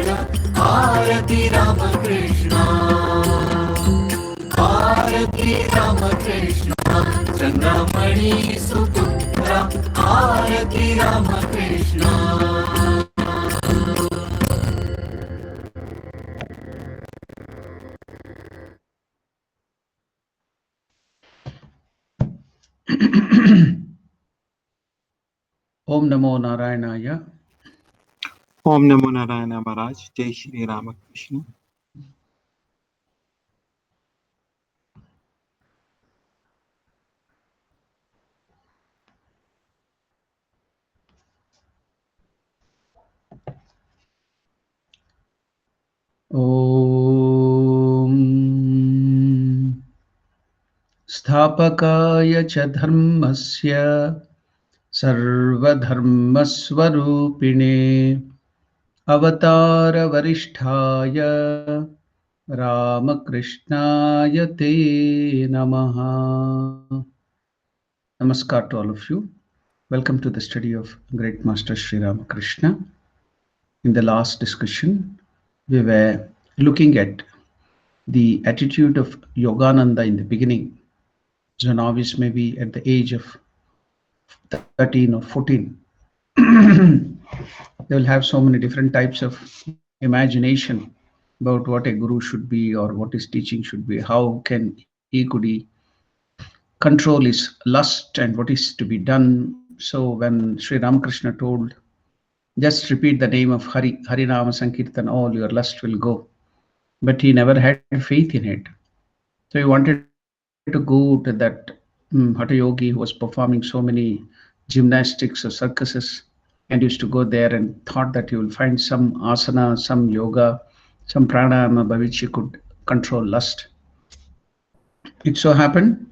Arati Ramakrishna, Arati Ramakrishna, Chandramani Suputra, Arati Ramakrishna. Om Namo Narayanaya. Om Namo Narayana Maharaj. Jai Shri Ramakrishna. Om Sthapakaya cha dharmasya sarvadharmasvarupine avatara varishtaya Ramakrishnaya te namaha. Namaskar to all of you. Welcome to the study of Great Master Sri Ramakrishna. In the last discussion, we were looking at the attitude of Yogananda in the beginning. So novice may be at the age of 13 or 14. They will have so many different types of imagination about what a guru should be or what his teaching should be. How can he control his lust and what is to be done. So when Sri Ramakrishna told, just repeat the name of Harinama Sankirtan, all your lust will go. But he never had faith in it. So he wanted to go to that Hatha Yogi who was performing so many gymnastics or circuses and used to go there and thought that you will find some asana, some yoga, some pranayama by which you could control lust. It so happened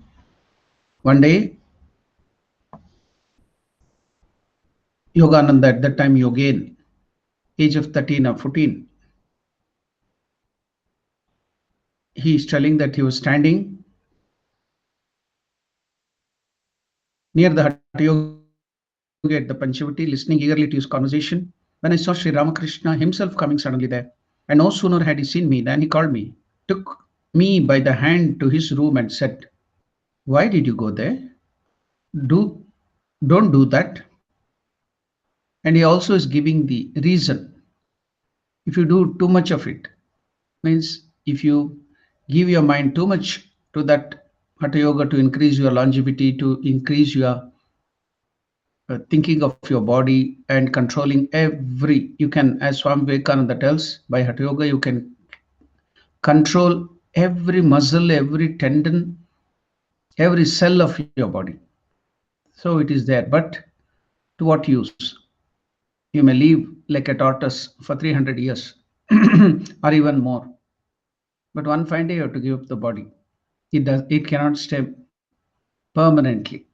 one day Yogananda, at that time Yogen, age of 13 or 14, he is telling that he was standing near the Hatha Yogi at the Panchavati, listening eagerly to his conversation, when I saw Sri Ramakrishna himself coming suddenly there. And no sooner had he seen me than he called me, took me by the hand to his room and said, "Why did you go there? Do, don't do that." And he also is giving the reason. If you do too much of it, means if you give your mind too much to that Hatha Yoga to increase your longevity, to increase your thinking of your body and controlling you can, as Swami Vivekananda tells, by Hatha Yoga, you can control every muscle, every tendon, every cell of your body. So it is there, but to what use? You may live like a tortoise for 300 years or even more. But one fine day you have to give up the body. It cannot stay permanently.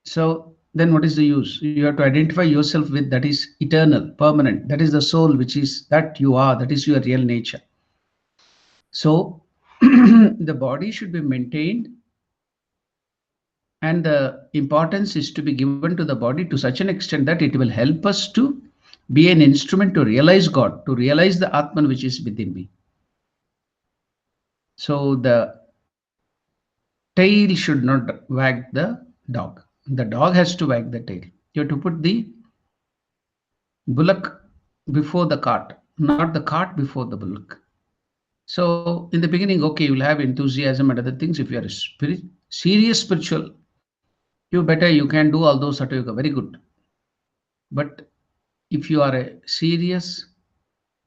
So then what is the use? You have to identify yourself with that is eternal, permanent. That is the soul, which is that you are, that is your real nature. So the body should be maintained, and the importance is to be given to the body to such an extent that it will help us to be an instrument to realize God, to realize the Atman which is within me. So the tail should not wag the dog. The dog has to wag the tail. You have to put the bullock before the cart, not the cart before the bullock. So in the beginning, okay, you will have enthusiasm and other things. If you are serious spiritual, you can do all those Hatha Yoga, very good. But if you are a serious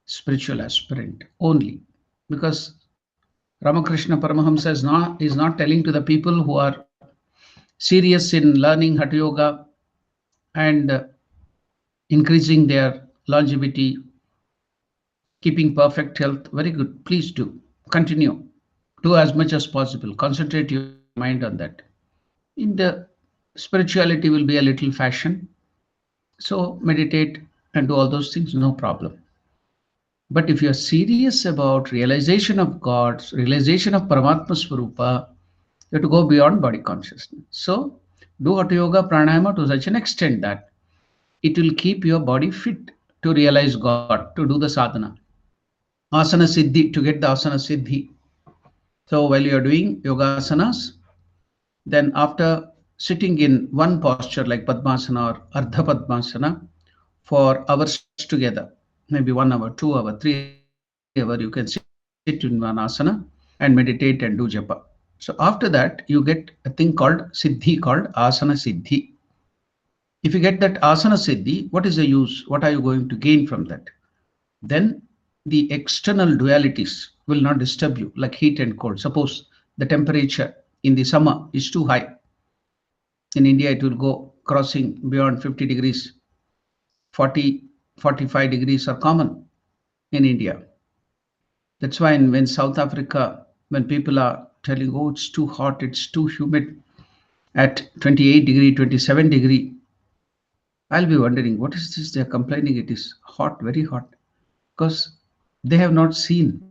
spiritual aspirant only, because Ramakrishna Paramahamsa is not telling to the people who are serious in learning Hatha Yoga and increasing their longevity, keeping perfect health. Very good. Please do continue. Do as much as possible. Concentrate your mind on that. In the spirituality will be a little fashion. So meditate and do all those things, no problem. But if you're serious about realization of God's, realization of Paramatma Swarupa, you have to go beyond body consciousness. So do Hatha Yoga Pranayama to such an extent that it will keep your body fit to realize God, to do the sadhana. asana siddhi, to get the asana siddhi. So while you are doing yogasanas, then after sitting in one posture like Padmasana or Ardha Padmasana for hours together, maybe 1 hour, 2 hour, 3 hour, you can sit in one asana and meditate and do japa. So after that, you get a thing called siddhi, called asana siddhi. If you get that asana siddhi, what is the use? What are you going to gain from that? Then the external dualities will not disturb you, like heat and cold. Suppose the temperature in the summer is too high. In India, it will go crossing beyond 50 degrees. 40, 45 degrees are common in India. That's why when South Africa, when people are telling, oh, it's too hot, it's too humid at 28 degree, 27 degree, I'll be wondering, what is this? They're complaining it is hot, very hot, because they have not seen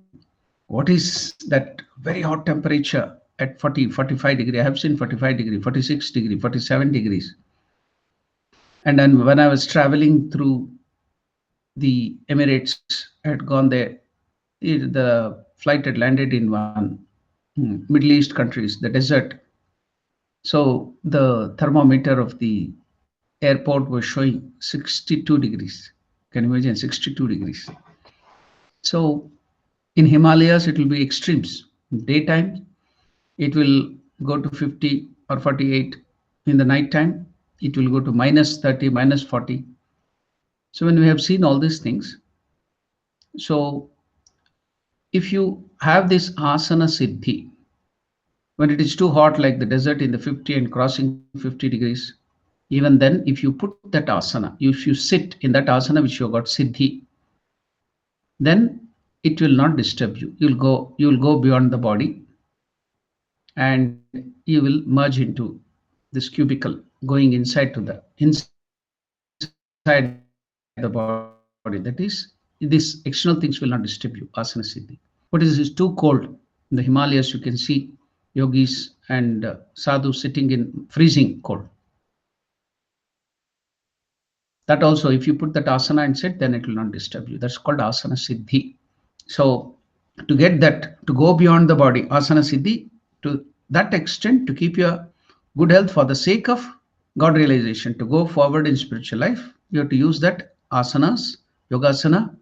what is that very hot temperature at 40, 45 degree. I have seen 45 degree, 46 degree, 47 degrees. And then when I was traveling through the Emirates, I had gone there. The flight had landed in one Middle East countries, the desert. So the thermometer of the airport was showing 62 degrees. Can you imagine 62 degrees? So in Himalayas, it will be extremes. Daytime, it will go to 50 or 48. In the night time, it will go to minus 30, minus 40. So when we have seen all these things, so if you have this asana siddhi, when it is too hot like the desert in the 50 and crossing 50 degrees, even then if you put that asana, if you sit in that asana which you got siddhi, then it will not disturb you. You will go beyond the body and you will merge into this cubicle, going inside inside the body. That is, this external things will not disturb you. Asana siddhi. What is this? Is too cold. In the Himalayas, you can see yogis and sadhus sitting in freezing cold. That also, if you put that asana and sit, then it will not disturb you. That's called asana siddhi. So to get that, to go beyond the body, asana siddhi, to that extent, to keep your good health for the sake of God realization, to go forward in spiritual life, you have to use that asanas, yogasana,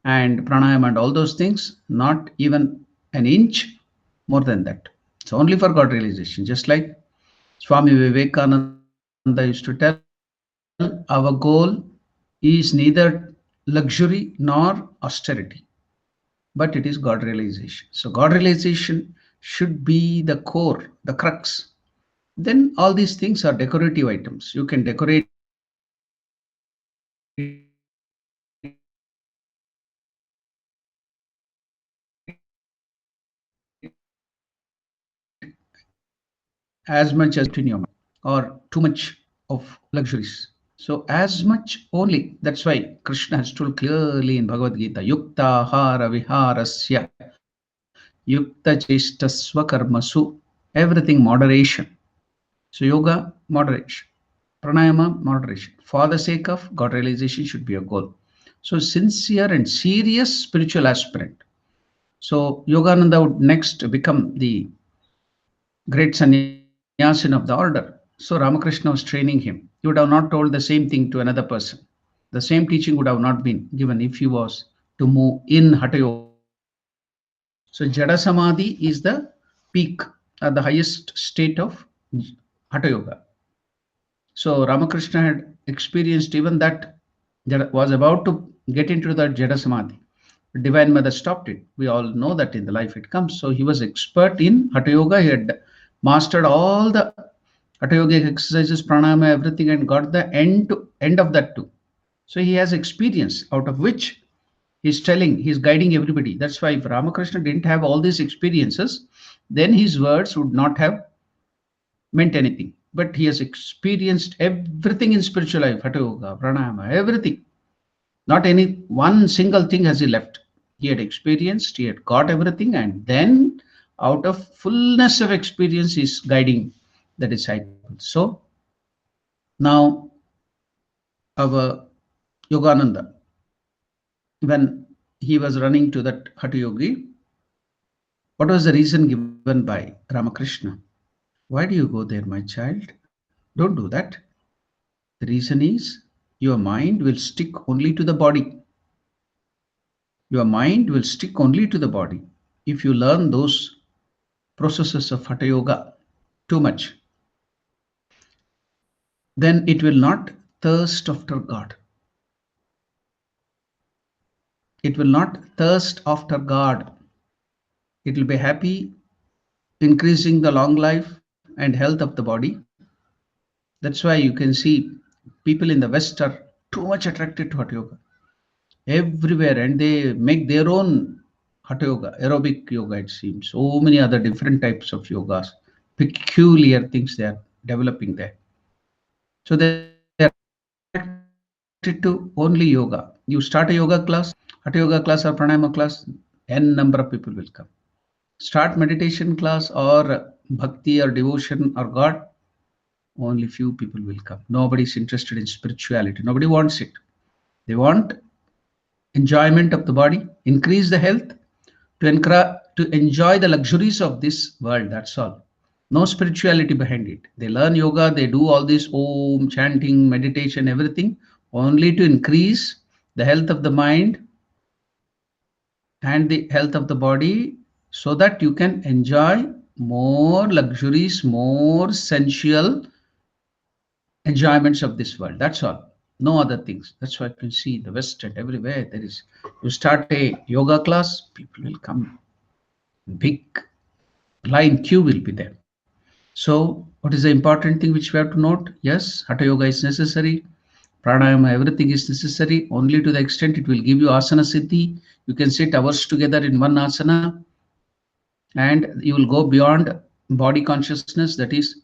and pranayama and all those things, not even an inch more than that. It's only for God realization. Just like Swami Vivekananda used to tell, our goal is neither luxury nor austerity, but it is God realization. So God realization should be the core, the crux. Then all these things are decorative items. You can decorate as much as in your mind, or too much of luxuries. So as much only. That's why Krishna has told clearly in Bhagavad Gita, Yukta hara viharasya, Yukta chestasva karmasu, everything moderation. So yoga, moderation. Pranayama, moderation. For the sake of God realization should be a goal. So sincere and serious spiritual aspirant. So Yogananda would next become the great sannyasin of the order. So Ramakrishna was training him. He would have not told the same thing to another person. The same teaching would have not been given if he was to move in Hatha Yoga. So Jada Samadhi is the peak, the highest state of Hatha Yoga. So Ramakrishna had experienced even that, was about to get into that Jada Samadhi. Divine Mother stopped it. We all know that in the life it comes. So he was expert in Hatha Yoga. He had mastered all the Hatha Yoga exercises, pranayama, everything, and got the end of that too. So he has experience out of which he's guiding everybody. That's why if Ramakrishna didn't have all these experiences, then his words would not have meant anything. But he has experienced everything in spiritual life, Hatha Yoga, pranayama, everything. Not any one single thing has he left. He had experienced, he had got everything, and then out of fullness of experience, he's guiding the disciples. So now our Yogananda, when he was running to that Hatha Yogi. What was the reason given by Ramakrishna? Why do you go there, my child? Don't do that. The reason is your mind will stick only to the body. Your mind will stick only to the body. If you learn those processes of Hatha Yoga too much, then it will not thirst after God. It will not thirst after God. It will be happy, increasing the long life and health of the body. That's why you can see people in the West are too much attracted to Hatha Yoga everywhere, and they make their own Hatha Yoga, aerobic yoga, it seems. So many other different types of yogas, peculiar things they are developing there. So they are attracted to only yoga. You start a yoga class, Hatha Yoga class or Pranayama class, n number of people will come. Start meditation class or bhakti or devotion or God, only few people will come. Nobody is interested in spirituality. Nobody wants it. They want enjoyment of the body, increase the health, to enjoy the luxuries of this world. That's all. No spirituality behind it. They learn yoga, they do all this om, chanting, meditation, everything, only to increase the health of the mind and the health of the body, so that you can enjoy more luxuries, more sensual enjoyments of this world. That's all. No other things. That's why you can see the West and everywhere there is. You start a yoga class, people will come. Big line queue will be there. So, what is the important thing which we have to note? Yes, Hatha Yoga is necessary. Pranayama, everything is necessary. Only to the extent it will give you asana siddhi. You can sit hours together in one asana, and you will go beyond body consciousness. That is,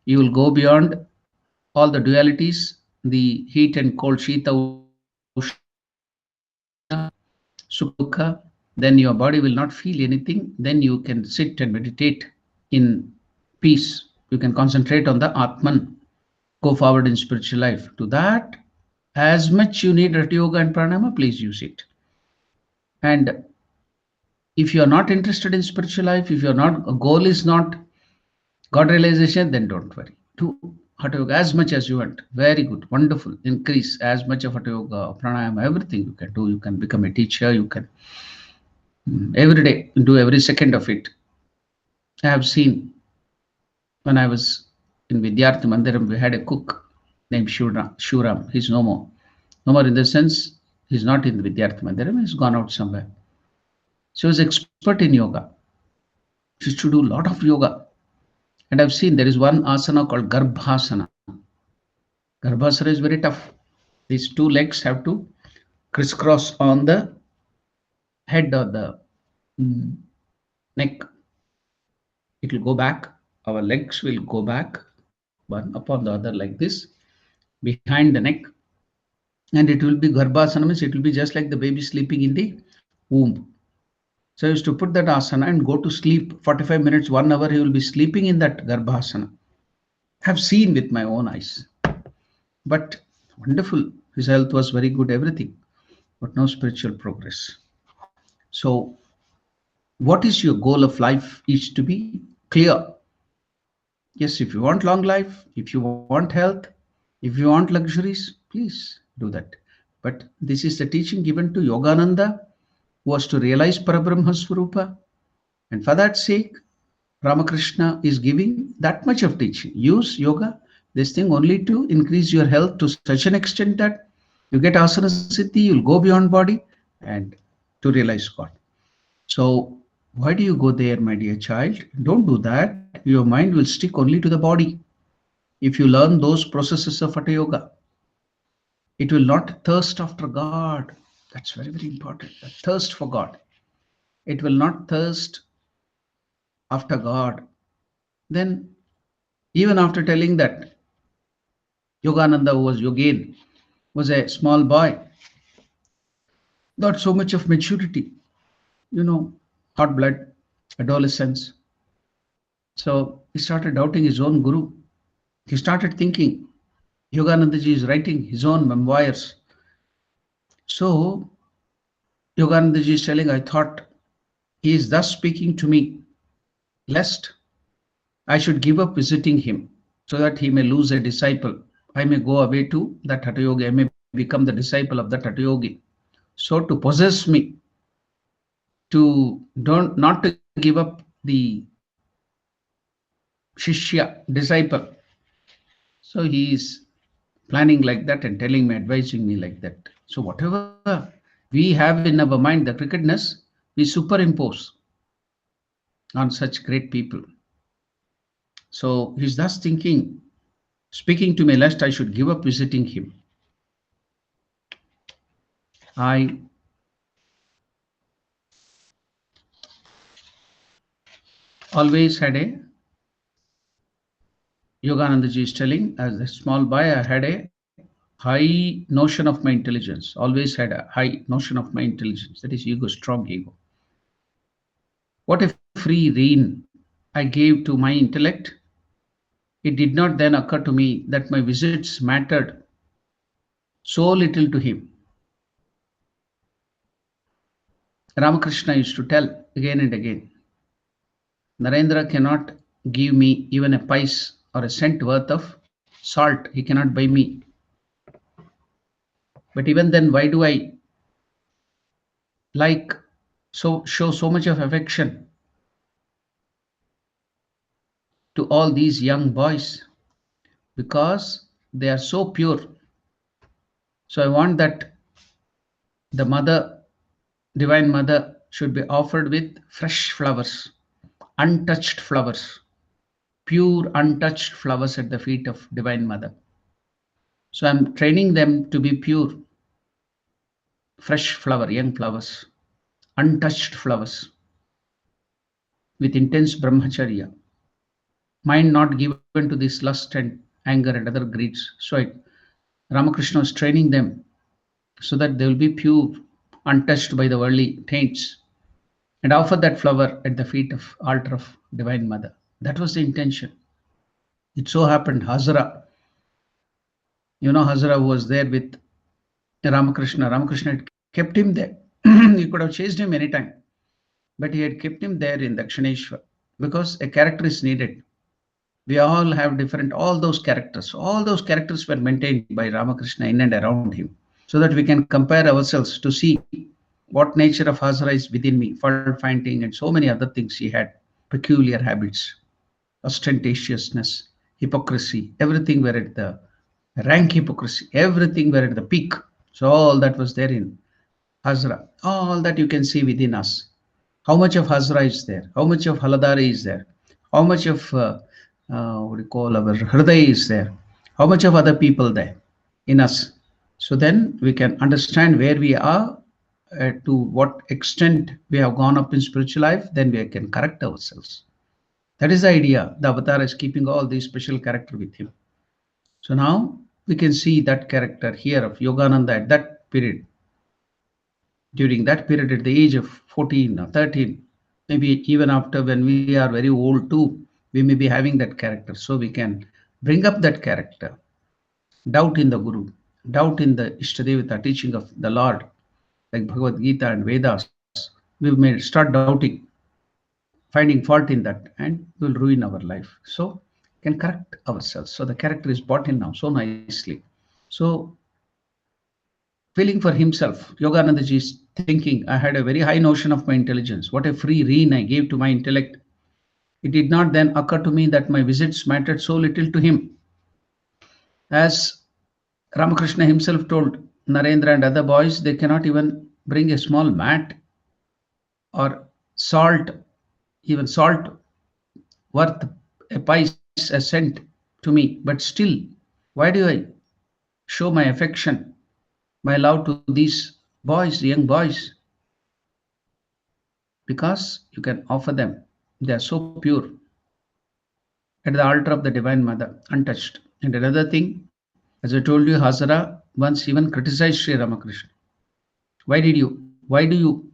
you will go beyond all the dualities, the heat and cold, shita, ushna, sukha, dukkha. Then your body will not feel anything. Then you can sit and meditate in peace. You can concentrate on the Atman, go forward in spiritual life. To that, as much you need Hatha Yoga and Pranayama, please use it. And if you are not interested in spiritual life, if your not goal is not God realization, then don't worry. Do Hatha Yoga as much as you want. Very good, wonderful. Increase as much of Hatha Yoga, Pranayama, everything you can do. You can become a teacher. You can every day do every second of it. I have seen when I was in Vidyarthi Mandiram, we had a cook named Shuram. He's no more. No more in the sense, he's not in the Vidyarthi Mandiram, he's gone out somewhere. So he's expert in yoga. He used to do a lot of yoga. And I've seen there is one asana called Garbhasana. Garbhasana is very tough. These two legs have to crisscross on the head or the neck. It will go back. Our legs will go back, one upon the other like this, behind the neck. And it will be Garbhasana, means it will be just like the baby sleeping in the womb. So I used to put that asana and go to sleep 45 minutes, 1 hour, he will be sleeping in that Garbhasana. I have seen with my own eyes. But wonderful. His health was very good, everything. But no spiritual progress. So what is your goal of life is to be clear. Yes, if you want long life, if you want health, if you want luxuries, please do that. But this is the teaching given to Yogananda, who was to realize Parabrahma Swarupa. And for that sake, Ramakrishna is giving that much of teaching. Use yoga, this thing, only to increase your health to such an extent that you get asana siddhi, you'll go beyond body and to realize God. So why do you go there, my dear child? Don't do that. Your mind will stick only to the body. If you learn those processes of Hatha Yoga, it will not thirst after God. That's very, very important. The thirst for God. It will not thirst after God. Then, even after telling that, Yogananda, who was Yogin, was a small boy, not so much of maturity, hot blood, adolescence. So he started doubting his own guru. He started thinking, Yoganandaji is writing his own memoirs. So Yoganandaji is telling, I thought he is thus speaking to me, lest I should give up visiting him, so that he may lose a disciple. I may go away to that Hatha Yogi. I may become the disciple of that Hatha Yogi. So to possess me, to don't not to give up the Shishya, disciple. So he is planning like that and telling me, advising me like that. So whatever we have in our mind, the crookedness, we superimpose on such great people. So he's thus thinking, speaking to me, lest I should give up visiting him. I always had a, Yoganandaji is telling, as a small boy, I had a high notion of my intelligence, always had a high notion of my intelligence. That is ego, strong ego. What a free rein I gave to my intellect. It did not then occur to me that my visits mattered so little to him. Ramakrishna used to tell again and again, Narendra cannot give me even a pice or a cent worth of salt. He cannot buy me. But even then, why do I like show so much of affection to all these young boys? Because they are so pure. So I want that the mother, divine mother, should be offered with fresh flowers, untouched flowers, pure untouched flowers at the feet of divine mother. So I'm training them to be pure, fresh flower, young flowers, untouched flowers, with intense brahmacharya, mind not given to this lust and anger and other greeds. So Ramakrishna is training them so that they will be pure, untouched by the worldly taints, and offer that flower at the feet of altar of Divine Mother. That was the intention. It so happened Hazara, Hazara was there with Ramakrishna. Ramakrishna had kept him there. He could have chased him anytime, but he had kept him there in Dakshineshwar because a character is needed. We all have different, all those characters were maintained by Ramakrishna in and around him, so that we can compare ourselves to see what nature of Hazara is within me, fault finding and so many other things he had, peculiar habits, ostentatiousness, hypocrisy, everything were at the rank hypocrisy, everything were at the peak. So all that was there in Hazara, all that you can see within us. How much of Hazara is there? How much of Haladari is there? How much of what we call our Hriday is there? How much of other people there in us? So then we can understand where we are, to what extent we have gone up in spiritual life, then we can correct ourselves. That is the idea. The avatar is keeping all these special character with him. So now we can see that character here of Yogananda at that period. During that period, at the age of 14 or 13, maybe even after when we are very old too, we may be having that character. So we can bring up that character. Doubt in the Guru, doubt in the Ishtadevata, teaching of the Lord, like Bhagavad Gita and Vedas. We may start doubting, finding fault in that, and will ruin our life. So can correct ourselves. So the character is brought in now so nicely. So feeling for himself, Yoganandaji is thinking, I had a very high notion of my intelligence. What a free rein I gave to my intellect. It did not then occur to me that my visits mattered so little to him. As Ramakrishna himself told Narendra and other boys, they cannot even bring a small mat or salt, even salt worth a pice, a cent to me. But still, why do I show my affection, my love to these boys, young boys? Because you can offer them. They are so pure at the altar of the Divine Mother, untouched. And another thing, as I told you, Hazara once even criticized Sri Ramakrishna. Why do you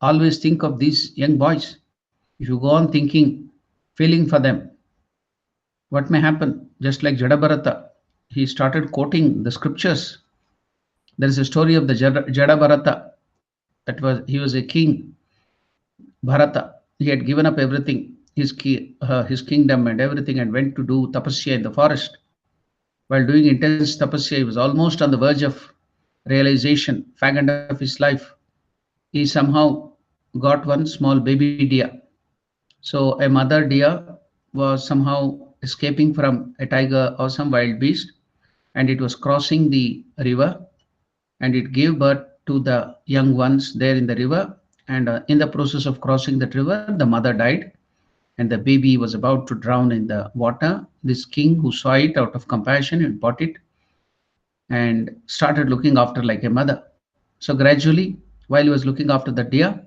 always think of these young boys? If you go on thinking, feeling for them, what may happen? Just like Jadabharata, he started quoting the scriptures. There is a story of the Jadabharata He was a king, Bharata. He had given up everything, his kingdom and everything, and went to do tapasya in the forest. While doing intense tapasya, he was almost on the verge of realization, fag end of his life. He somehow got one small baby deer. So a mother deer was somehow escaping from a tiger or some wild beast, and it was crossing the river, and it gave birth to the young ones there in the river. And in the process of crossing that river, the mother died, and the baby was about to drown in the water. This king, who saw it out of compassion, and bought it and started looking after like a mother. So gradually, while he was looking after the deer,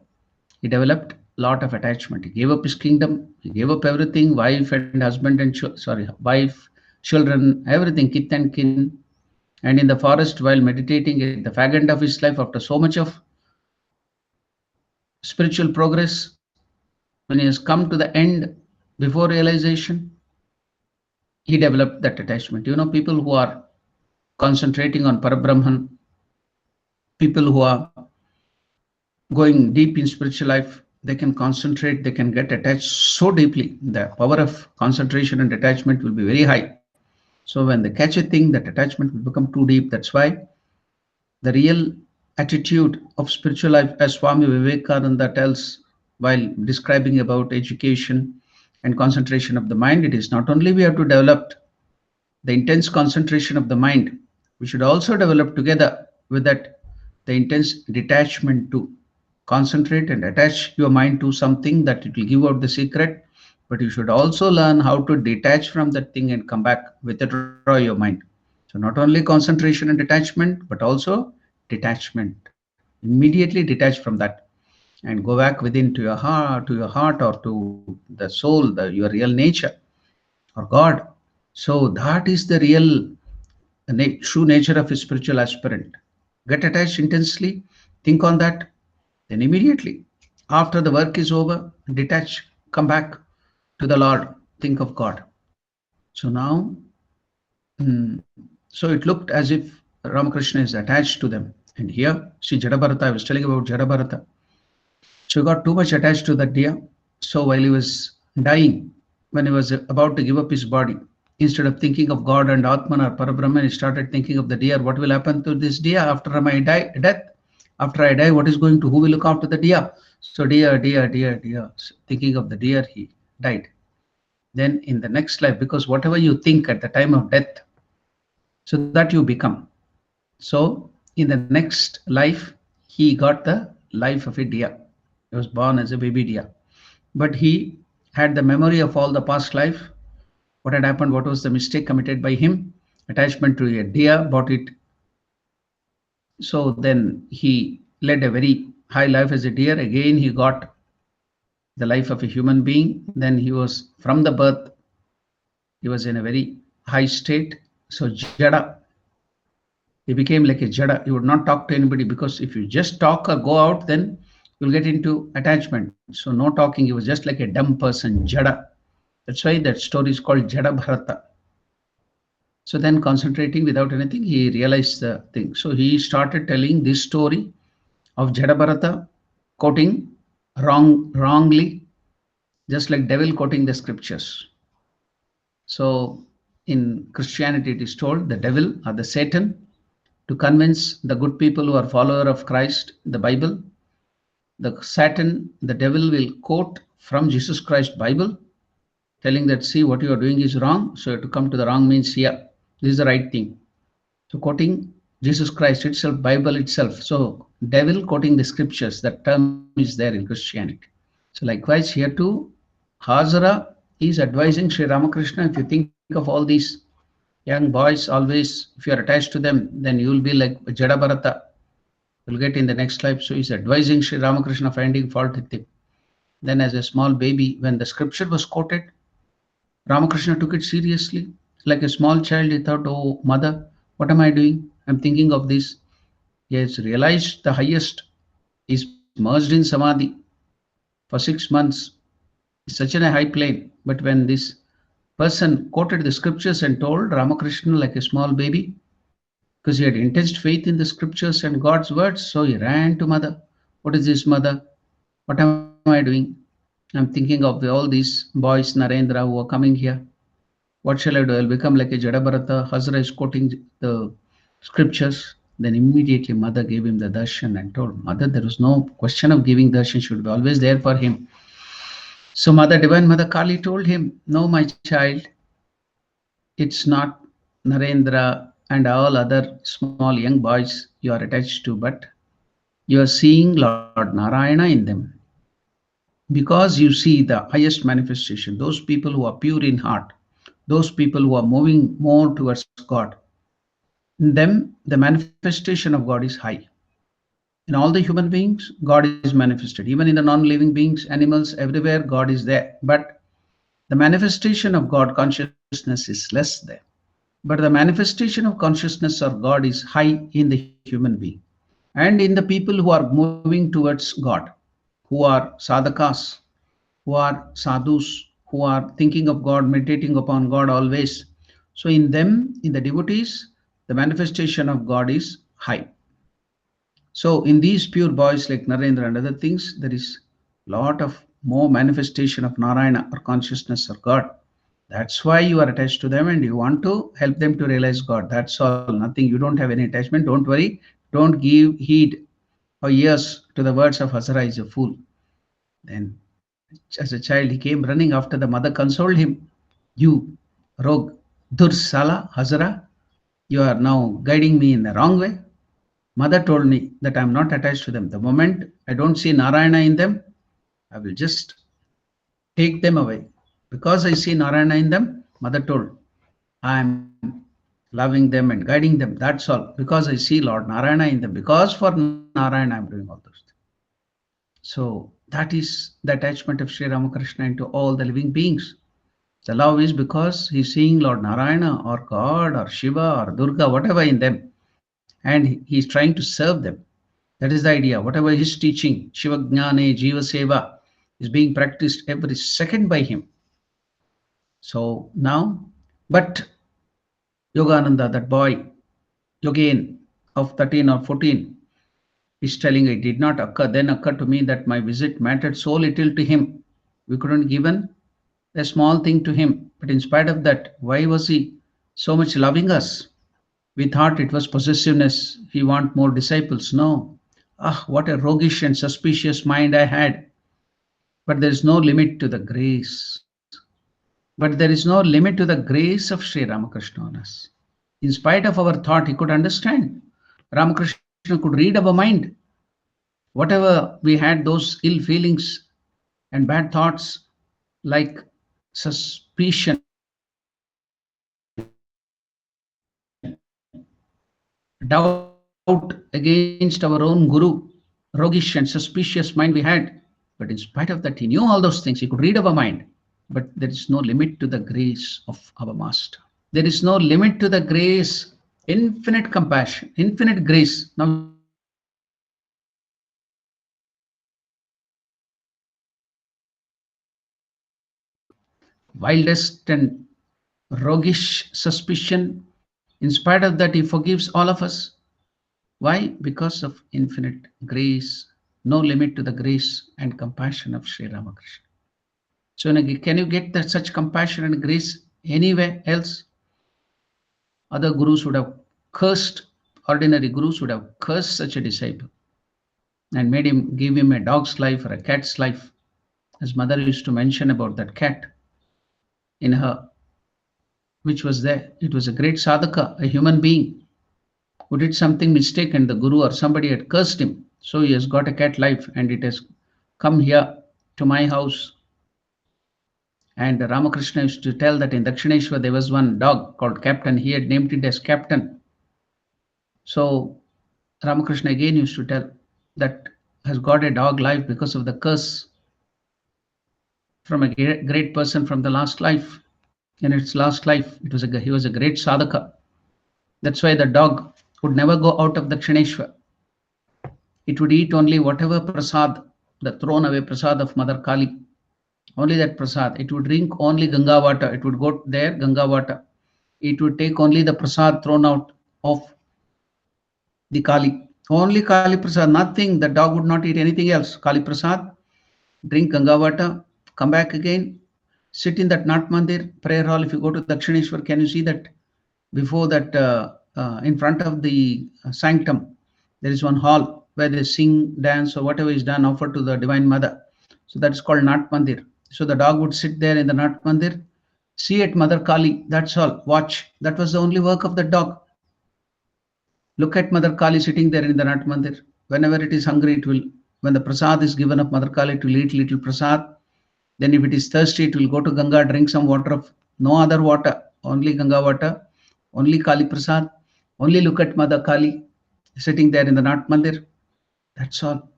he developed a lot of attachment. He gave up his kingdom, he gave up everything, wife and husband and wife, children, everything, kith and kin. And in the forest, while meditating at the fag end of his life, after so much of spiritual progress, when he has come to the end before realization, he developed that attachment. People who are concentrating on Parabrahman, people who are going deep in spiritual life, they can concentrate, they can get attached so deeply. The power of concentration and attachment will be very high. So when they catch a thing, that attachment will become too deep. That's why the real attitude of spiritual life, as Swami Vivekananda tells while describing about education and concentration of the mind, it is not only we have to develop the intense concentration of the mind, we should also develop together with that the intense detachment to concentrate and attach your mind to something that it will give out the secret. But you should also learn how to detach from that thing and come back, withdraw your mind. So not only concentration and detachment, but also detachment. Immediately detach from that and go back within to your heart or to the soul, your real nature or God. So that is the real true nature of a spiritual aspirant. Get attached intensely, think on that, then immediately after the work is over, detach, come back to the Lord, think of God. So now, so it looked as if Ramakrishna is attached to them. And here, see Jadabharata, I was telling about Jadabharata. So he got too much attached to that deer. So while he was dying, when he was about to give up his body, instead of thinking of God and Atman or Parabrahman, he started thinking of the deer. What will happen to this deer after my death? After I die, what is going to, who will look after the deer? So deer. So thinking of the deer, he died. Then in the next life, because whatever you think at the time of death, so that you become. So in the next life, he got the life of a deer. He was born as a baby deer. But he had the memory of all the past life. What had happened, what was the mistake committed by him? Attachment to a deer, bought it. So then he led a very high life as a deer. Again, he got the life of a human being. Then he was, from the birth, he was in a very high state. So Jada, he became like a Jada. He would not talk to anybody, because if you just talk or go out, then you'll get into attachment. So no talking. He was just like a dumb person, Jada. That's why that story is called Jada Bharata. So then, concentrating without anything, he realized the thing. So he started telling this story of Jada Bharata, quoting wrongly, just like devil quoting the scriptures. So in Christianity, it is told the devil or the Satan, to convince the good people who are follower of Christ, the Bible, the Satan, the devil will quote from Jesus Christ Bible, telling that, see, what you are doing is wrong. So you have to come to the wrong means here. This is the right thing. So quoting Jesus Christ itself, Bible itself. So devil quoting the scriptures, that term is there in Christianity. So likewise here too, Hazara is advising Sri Ramakrishna, if you think of all these young boys, always, if you are attached to them, then you will be like Jada Bharata. You'll get in the next life. So he's advising Sri Ramakrishna, finding fault with him. Then as a small baby, when the scripture was quoted, Ramakrishna took it seriously. Like a small child, he thought, oh, mother, what am I doing? I'm thinking of this. He has realized the highest is merged in Samadhi for 6 months. It's such a high plane. But when this person quoted the scriptures and told Ramakrishna like a small baby, because he had intense faith in the scriptures and God's words, so he ran to mother. What is this, mother? What am I doing? I'm thinking of all these boys, Narendra, who are coming here. What shall I do? I'll become like a Jadabharata. Hazra is quoting the scriptures. Then immediately mother gave him the darshan and told, Mother, there was no question of giving darshan, should be always there for him. So Mother, Divine Mother Kali told him, No, my child, it's not Narendra and all other small young boys you are attached to, but you are seeing Lord Narayana in them. Because you see the highest manifestation, those people who are pure in heart, those people who are moving more towards God, in them the manifestation of God is high. In all the human beings, God is manifested. Even in the non-living beings, animals, everywhere, God is there. But the manifestation of God consciousness is less there. But the manifestation of consciousness of God is high in the human being. And in the people who are moving towards God, who are sadhakas, who are sadhus, who are thinking of God, meditating upon God always. So in them, in the devotees, the manifestation of God is high. So in these pure boys like Narendra and other things, there is lot of more manifestation of Narayana or consciousness or God. That's why you are attached to them and you want to help them to realize God. That's all. Nothing. You don't have any attachment. Don't worry. Don't give heed or ears to the words of Hazara is a fool. Then, as a child, he came running after the mother, consoled him. You rogue, Dursala, Hazara, you are now guiding me in the wrong way. Mother told me that I am not attached to them. The moment I don't see Narayana in them, I will just take them away. Because I see Narayana in them, Mother told, I am loving them and guiding them. That's all. Because I see Lord Narayana in them. Because for Narayana, I am doing all those things. So that is the attachment of Sri Ramakrishna into all the living beings. The love is because he's seeing Lord Narayana or God or Shiva or Durga, whatever in them. And he's trying to serve them. That is the idea. Whatever his teaching, Shiva Jnane, Jiva Seva, is being practiced every second by him. So now, but Yogananda, that boy, Yogain of 13 or 14, is telling it did not occur. Then occurred to me that my visit mattered so little to him. We couldn't given a small thing to him. But in spite of that, why was he so much loving us? We thought it was possessiveness. He want more disciples. No. Ah, what a roguish and suspicious mind I had. But there is no limit to the grace. But there is no limit to the grace of Sri Ramakrishna on us. In spite of our thought, he could understand. Ramakrishna could read our mind. Whatever we had, those ill feelings and bad thoughts like suspicion, doubt against our own guru, roguish and suspicious mind we had. But in spite of that, he knew all those things. He could read our mind. But there is no limit to the grace of our master. There is no limit to the grace, infinite compassion, infinite grace. Now you see the wildest and roguish suspicion. In spite of that, he forgives all of us. Why? Because of infinite grace, no limit to the grace and compassion of Sri Ramakrishna. So can you get that such compassion and grace anywhere else? Other gurus would have cursed, ordinary gurus would have cursed such a disciple and made him give him a dog's life or a cat's life. As mother used to mention about that cat in her, which was there. It was a great sadhaka, a human being who did something mistake and the guru or somebody had cursed him. So he has got a cat life and it has come here to my house. And Ramakrishna used to tell that in Dakshineshwar there was one dog called Captain. He had named it as Captain. So Ramakrishna again used to tell that has got a dog life because of the curse from a great person from the last life. In its last life, he was a great sadhaka. That's why the dog would never go out of Dakshineshwar. It would eat only whatever prasad, the thrown away prasad of Mother Kali. Only that prasad. It would drink only Ganga water. It would go there, Ganga water. It would take only the prasad thrown out of the Kali. Only Kali Prasad, nothing. The dog would not eat anything else. Kali Prasad, drink Ganga water, come back again, sit in that Nat Mandir prayer hall. If you go to Dakshineshwar, can you see that before that, in front of the sanctum, there is one hall where they sing, dance, or whatever is done, offered to the Divine Mother. So that is called Nat Mandir. So the dog would sit there in the Nat Mandir, see at Mother Kali. That's all. Watch. That was the only work of the dog. Look at Mother Kali sitting there in the Nat Mandir. Whenever it is hungry, it will, when the prasad is given of Mother Kali, it will eat little prasad. Then if it is thirsty, it will go to Ganga, drink some water of no other water, only Ganga water, only Kali Prasad, only look at Mother Kali sitting there in the Nat Mandir. That's all.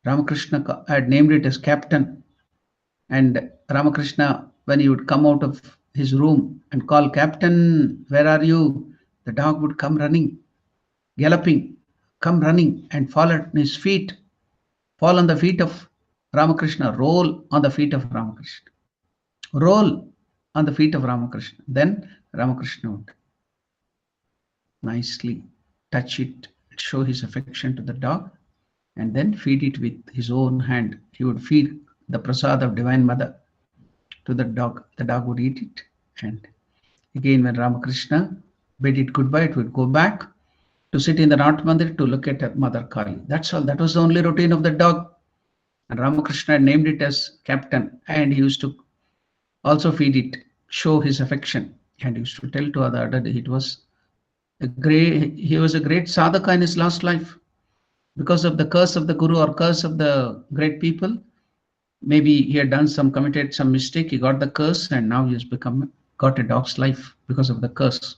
Ramakrishna had named it as captain. And Ramakrishna, when he would come out of his room and call, Captain, where are you? The dog would come running, galloping, come running and fall at his feet, fall on the feet of Ramakrishna, roll on the feet of Ramakrishna, roll on the feet of Ramakrishna. Then Ramakrishna would nicely touch it, show his affection to the dog, and then feed it with his own hand. He would feed the prasad of Divine Mother to the dog. The dog would eat it. And again, when Ramakrishna bid it goodbye, it would go back to sit in the Nat Mandir to look at Mother Kali. That's all. That was the only routine of the dog. And Ramakrishna named it as captain, and he used to also feed it, show his affection, and he used to tell to other that he was a great sadhaka in his last life. Because of the curse of the Guru or curse of the great people, maybe he had committed some mistake, he got the curse, and now he has got a dog's life because of the curse.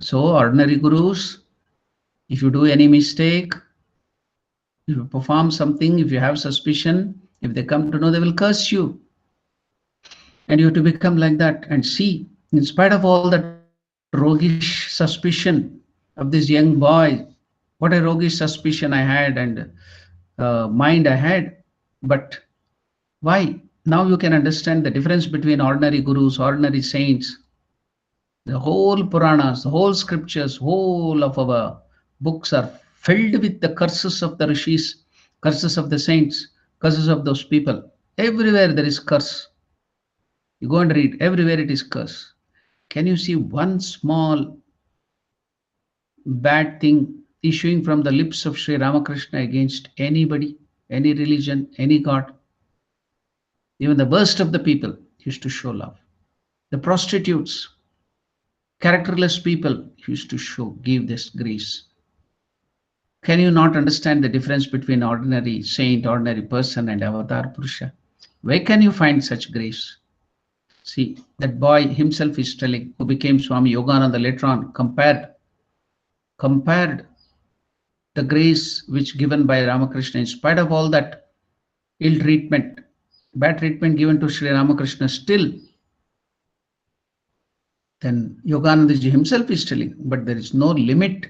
So ordinary gurus, if you do any mistake, if you perform something, if you have suspicion, if they come to know, they will curse you. And you have to become like that and see, in spite of all that roguish suspicion of this young boy, what a roguish suspicion I had and mind I had. But why? Now you can understand the difference between ordinary gurus, ordinary saints. The whole Puranas, the whole scriptures, whole of our books are filled with the curses of the rishis, curses of the saints, curses of those people. Everywhere there is curse. You go and read, everywhere it is curse. Can you see one small bad thing issuing from the lips of Sri Ramakrishna against anybody, any religion, any god? Even the worst of the people used to show love. The prostitutes, characterless people used to give this grace. Can you not understand the difference between ordinary saint, ordinary person and avatar Purusha? Where can you find such grace? See, that boy himself is telling, who became Swami Yogananda later on, compared the grace which given by Ramakrishna, in spite of all that ill treatment, bad treatment given to Sri Ramakrishna, still, then Yoganandaji himself is telling, but there is no limit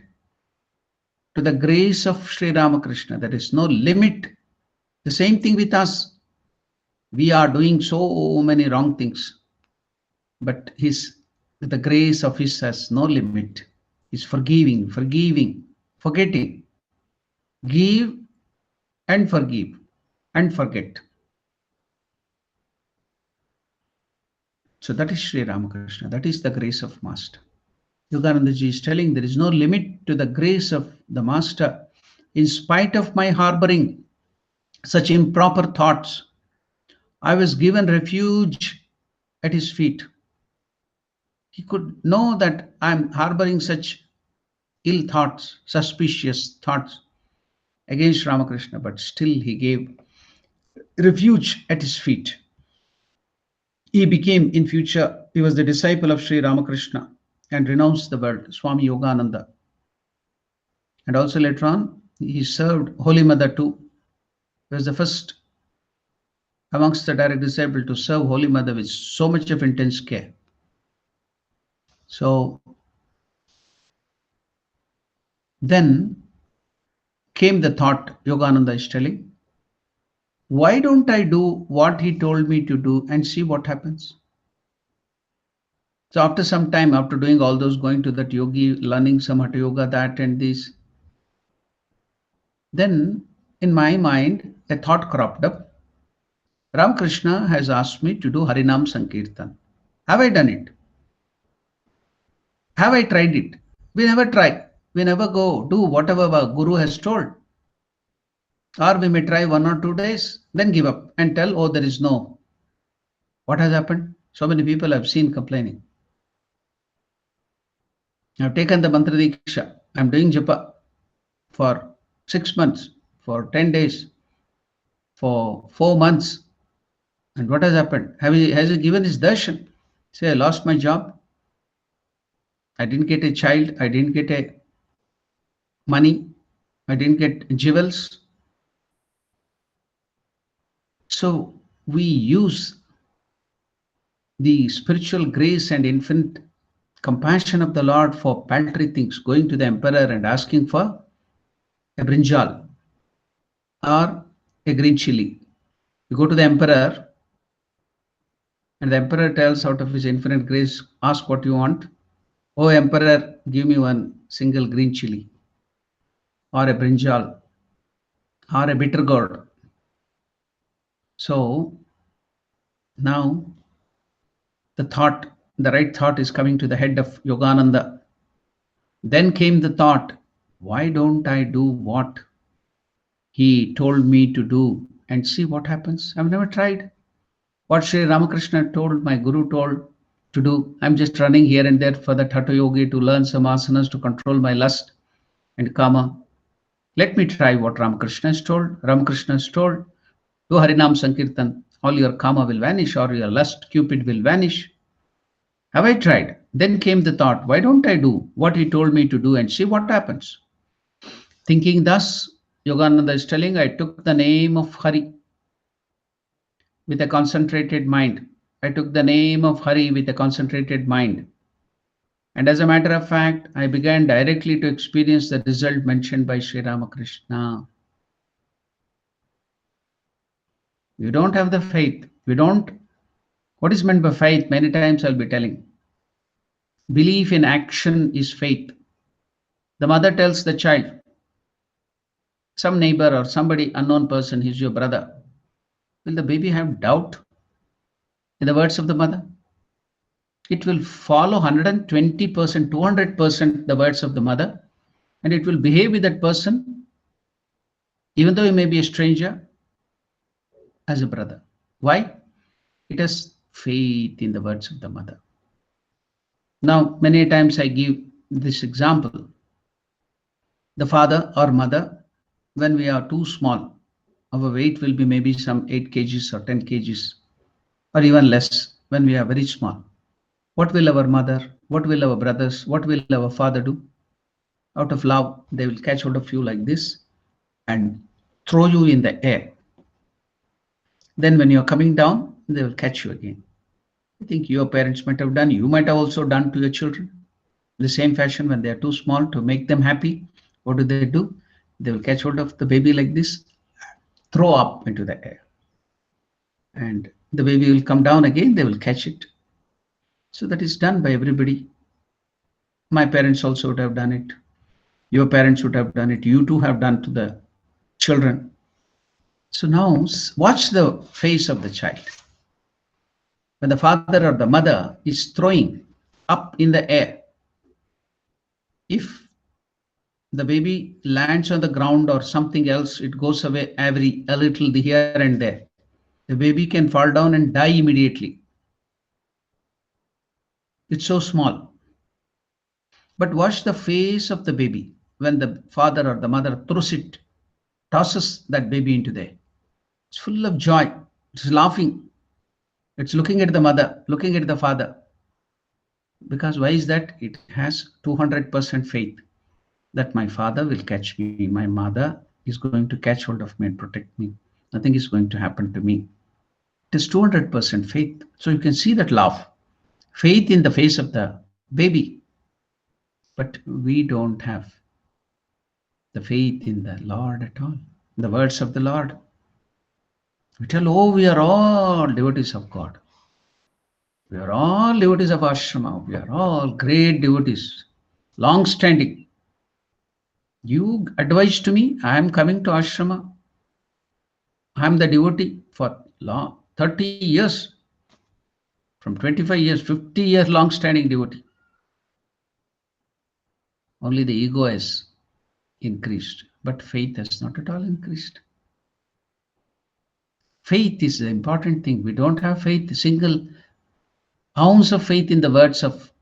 to the grace of Sri Ramakrishna. There is no limit. The same thing with us. We are doing so many wrong things, but the grace of his has no limit. He's forgiving, forgetting. Give and forgive and forget. So that is Sri Ramakrishna. That is the grace of Master. Yoganandaji is telling there is no limit to the grace of the Master. In spite of my harboring such improper thoughts, I was given refuge at his feet. He could know that I'm harboring such ill thoughts, suspicious thoughts against Ramakrishna, but still he gave refuge at his feet. He became, in future, he was the disciple of Sri Ramakrishna and renounced the world, Swami Yogananda. And also later on, he served Holy Mother too. He was the first amongst the direct disciples to serve Holy Mother with so much of intense care. So then came the thought, Yogananda is telling, why don't I do what he told me to do and see what happens? So after some time, after doing all those, going to that yogi, learning some Hatha Yoga, that and this, Then in my mind, a thought cropped up. Ramakrishna has asked me to do Harinam Sankirtan. Have I done it? Have I tried it? We never try. We never go do whatever our Guru has told. Or we may try 1 or 2 days, then give up and tell, oh, there is no. What has happened? So many people I've seen complaining. I've taken the mantra diksha. I'm doing japa for 6 months, for 10 days, for 4 months. And what has happened? Has he given his darshan? Say, I lost my job. I didn't get a child. I didn't get a money. I didn't get jewels. So we use the spiritual grace and infinite compassion of the Lord for paltry things, going to the emperor and asking for a brinjal or a green chili. You go to the emperor and the emperor tells out of his infinite grace, ask what you want. Oh emperor, give me one single green chili or a brinjal or a bitter gourd. So now the right thought is coming to the head of Yogananda. Then came the thought, why don't I do what he told me to do and see what happens? I've never tried. What Sri Ramakrishna told, my Guru told to do. I'm just running here and there for that Hatha Yogi to learn some asanas to control my lust and kama. Let me try what Ramakrishna has told. Ramakrishna has told, do Harinam Sankirtan, all your kama will vanish or your lust, Cupid will vanish. Have I tried? Then came the thought, why don't I do what he told me to do and see what happens? Thinking thus, Yogananda is telling, I took the name of Hari with a concentrated mind. I took the name of Hari with a concentrated mind. And as a matter of fact, I began directly to experience the result mentioned by Sri Ramakrishna. You don't have the faith. You don't. What is meant by faith? Many times I'll be telling. Belief in action is faith. The mother tells the child, some neighbor or somebody, unknown person, he's your brother. Will the baby have doubt in the words of the mother? It will follow 120%, 200% the words of the mother, and it will behave with that person, even though he may be a stranger, as a brother. Why? It has faith in the words of the mother. Now, many times I give this example. The father or mother, when we are too small, our weight will be maybe some 8 kgs or 10 kgs, or even less when we are very small. What will our mother, what will our brothers, what will our father do? Out of love, they will catch hold of you like this and throw you in the air. Then when you're coming down, they will catch you again. I think your parents might have done, you might have also done to your children. In the same fashion, when they are too small, to make them happy, what do? They will catch hold of the baby like this, throw up into the air. And the baby will come down again, they will catch it. So that is done by everybody. My parents also would have done it. Your parents would have done it. You too have done to the children. So now watch the face of the child. When the father or the mother is throwing up in the air, if the baby lands on the ground or something else, it goes away a little here and there. The baby can fall down and die immediately. It's so small. But watch the face of the baby when the father or the mother tosses that baby into there. It's full of joy. It's laughing. It's looking at the mother, looking at the father. Because why is that? It has 200% faith that my father will catch me. My mother is going to catch hold of me and protect me. Nothing is going to happen to me. It is 200% faith. So you can see that love. Faith in the face of the baby. But we don't have the faith in the Lord at all. The words of the Lord. We tell, oh, we are all devotees of God. We are all devotees of ashrama. We are all great devotees, long-standing. You advise to me, I am coming to ashrama. I am the devotee for long, 30 years, from 25 years, 50 years long standing devotee. Only the ego has increased, but faith has not at all increased. Faith is the important thing. We don't have faith, single ounce of faith in the words of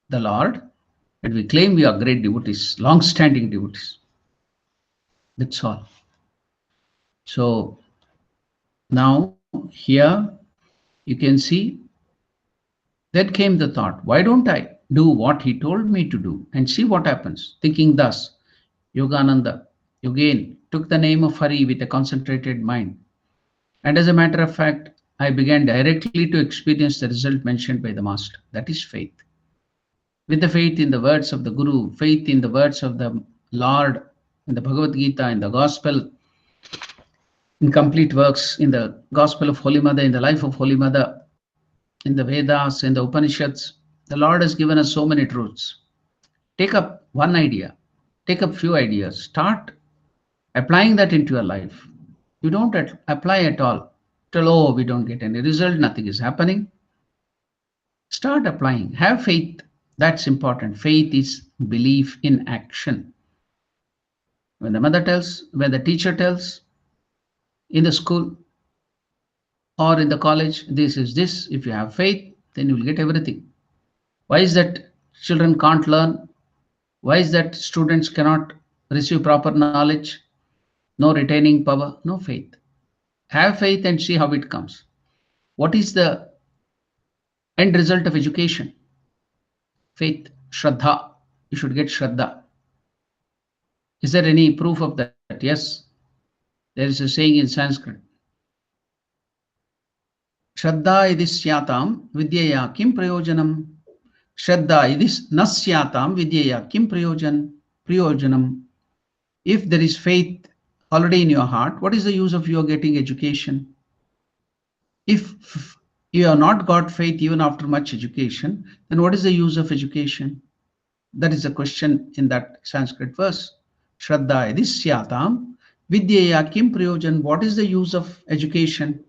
the Lord, and we claim we are great devotees, long standing devotees. That's all. So now here you can see then came the thought, why don't I do what he told me to do and see what happens? Thinking thus, Yogananda again took the name of Hari with a concentrated mind. And as a matter of fact, I began directly to experience the result mentioned by the Master. That is faith. With the faith in the words of the Guru, faith in the words of the Lord, in the Bhagavad Gita, in the Gospel, in complete works, in the Gospel of Holy Mother, in the life of Holy Mother, in the Vedas, in the Upanishads, the Lord has given us so many truths. Take up one idea, take up few ideas, start applying that into your life. You don't apply at all. Tell, oh, we don't get any result, nothing is happening. Start applying. Have faith. That's important. Faith is belief in action. When the mother tells, when the teacher tells in the school or in the college, this is this, if you have faith, then you will get everything. Why is that children can't learn? Why is that students cannot receive proper knowledge? No retaining power, no faith. Have faith and see how it comes. What is the end result of education? Faith, Shraddha. You should get Shraddha. Is there any proof of that? Yes. There is a saying in Sanskrit. Shraddha idisyatam vidyaya kim prayojanam. Shraddha idis nasyatam vidyaya kim prayojanam. If there is faith already in your heart, what is the use of your getting education? If you have not got faith even after much education, then what is the use of education? That is the question in that Sanskrit verse. Shraddha idisyatam vidyaya kim prayojan. What is the use of education?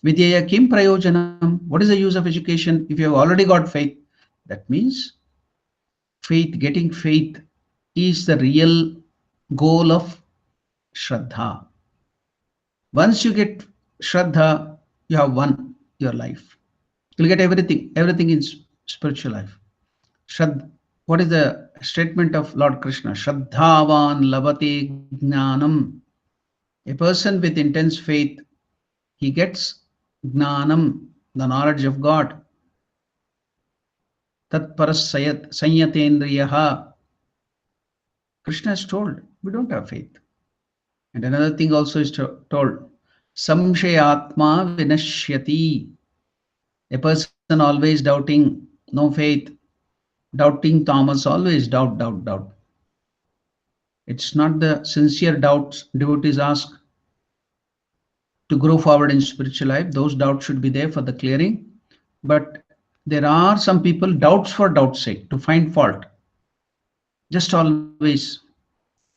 Vidyaya kim prayojanam. What is the use of education if you have already got faith? That means faith, getting faith is the real goal of Shraddha. Once you get Shraddha, you have won your life. You'll get everything in spiritual life. What is the statement of Lord Krishna? Shraddhavan labate jnanam. A person with intense faith, he gets jnanam, the knowledge of God. Tat paras sanyatendriyaha. Krishna is told, we don't have faith. And another thing also is told, samshayatma vinashyati. A person always doubting, no faith, doubting Thomas, always doubt. It's not the sincere doubts devotees ask to grow forward in spiritual life. Those doubts should be there for the clearing. But there are some people doubts for doubt's sake, to find fault. Just always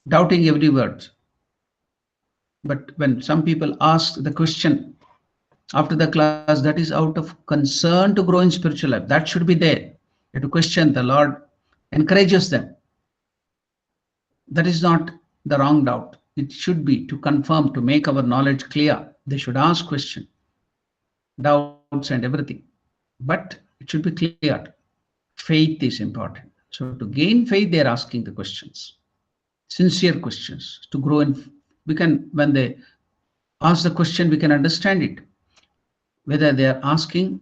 doubting every word. But when some people ask the question after the class, that is out of concern to grow in spiritual life. That should be there. To question, the Lord encourages them. That is not the wrong doubt. It should be to confirm, to make our knowledge clear. They should ask questions, doubts and everything. But it should be cleared. Faith is important. So to gain faith, they are asking the questions. Sincere questions. To grow in, when they ask the question, we can understand it. Whether they are asking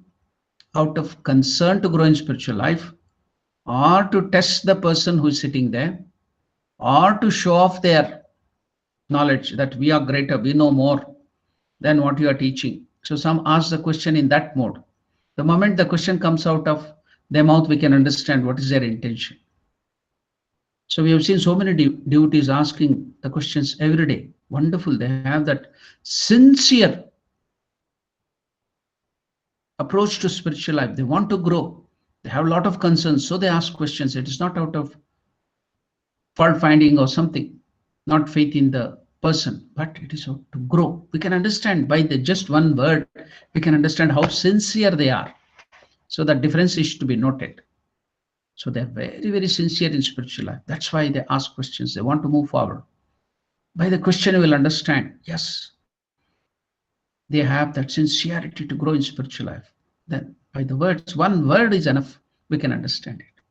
out of concern to grow in spiritual life, or to test the person who is sitting there, or to show off their knowledge that we are greater, we know more than what you are teaching. So some ask the question in that mode. The moment the question comes out of their mouth, we can understand what is their intention. So we have seen so many devotees asking the questions every day. Wonderful. They have that sincere approach to spiritual life. They want to grow. They have a lot of concerns, so they ask questions. It is not out of fault finding or something, not faith in the person, but it is to grow. We can understand by the just one word, we can understand how sincere they are. So that difference is to be noted. So they're very, very sincere in spiritual life. That's why they ask questions. They want to move forward. By the question, you will understand, yes, they have that sincerity to grow in spiritual life. Then by the words, one word is enough. We can understand it.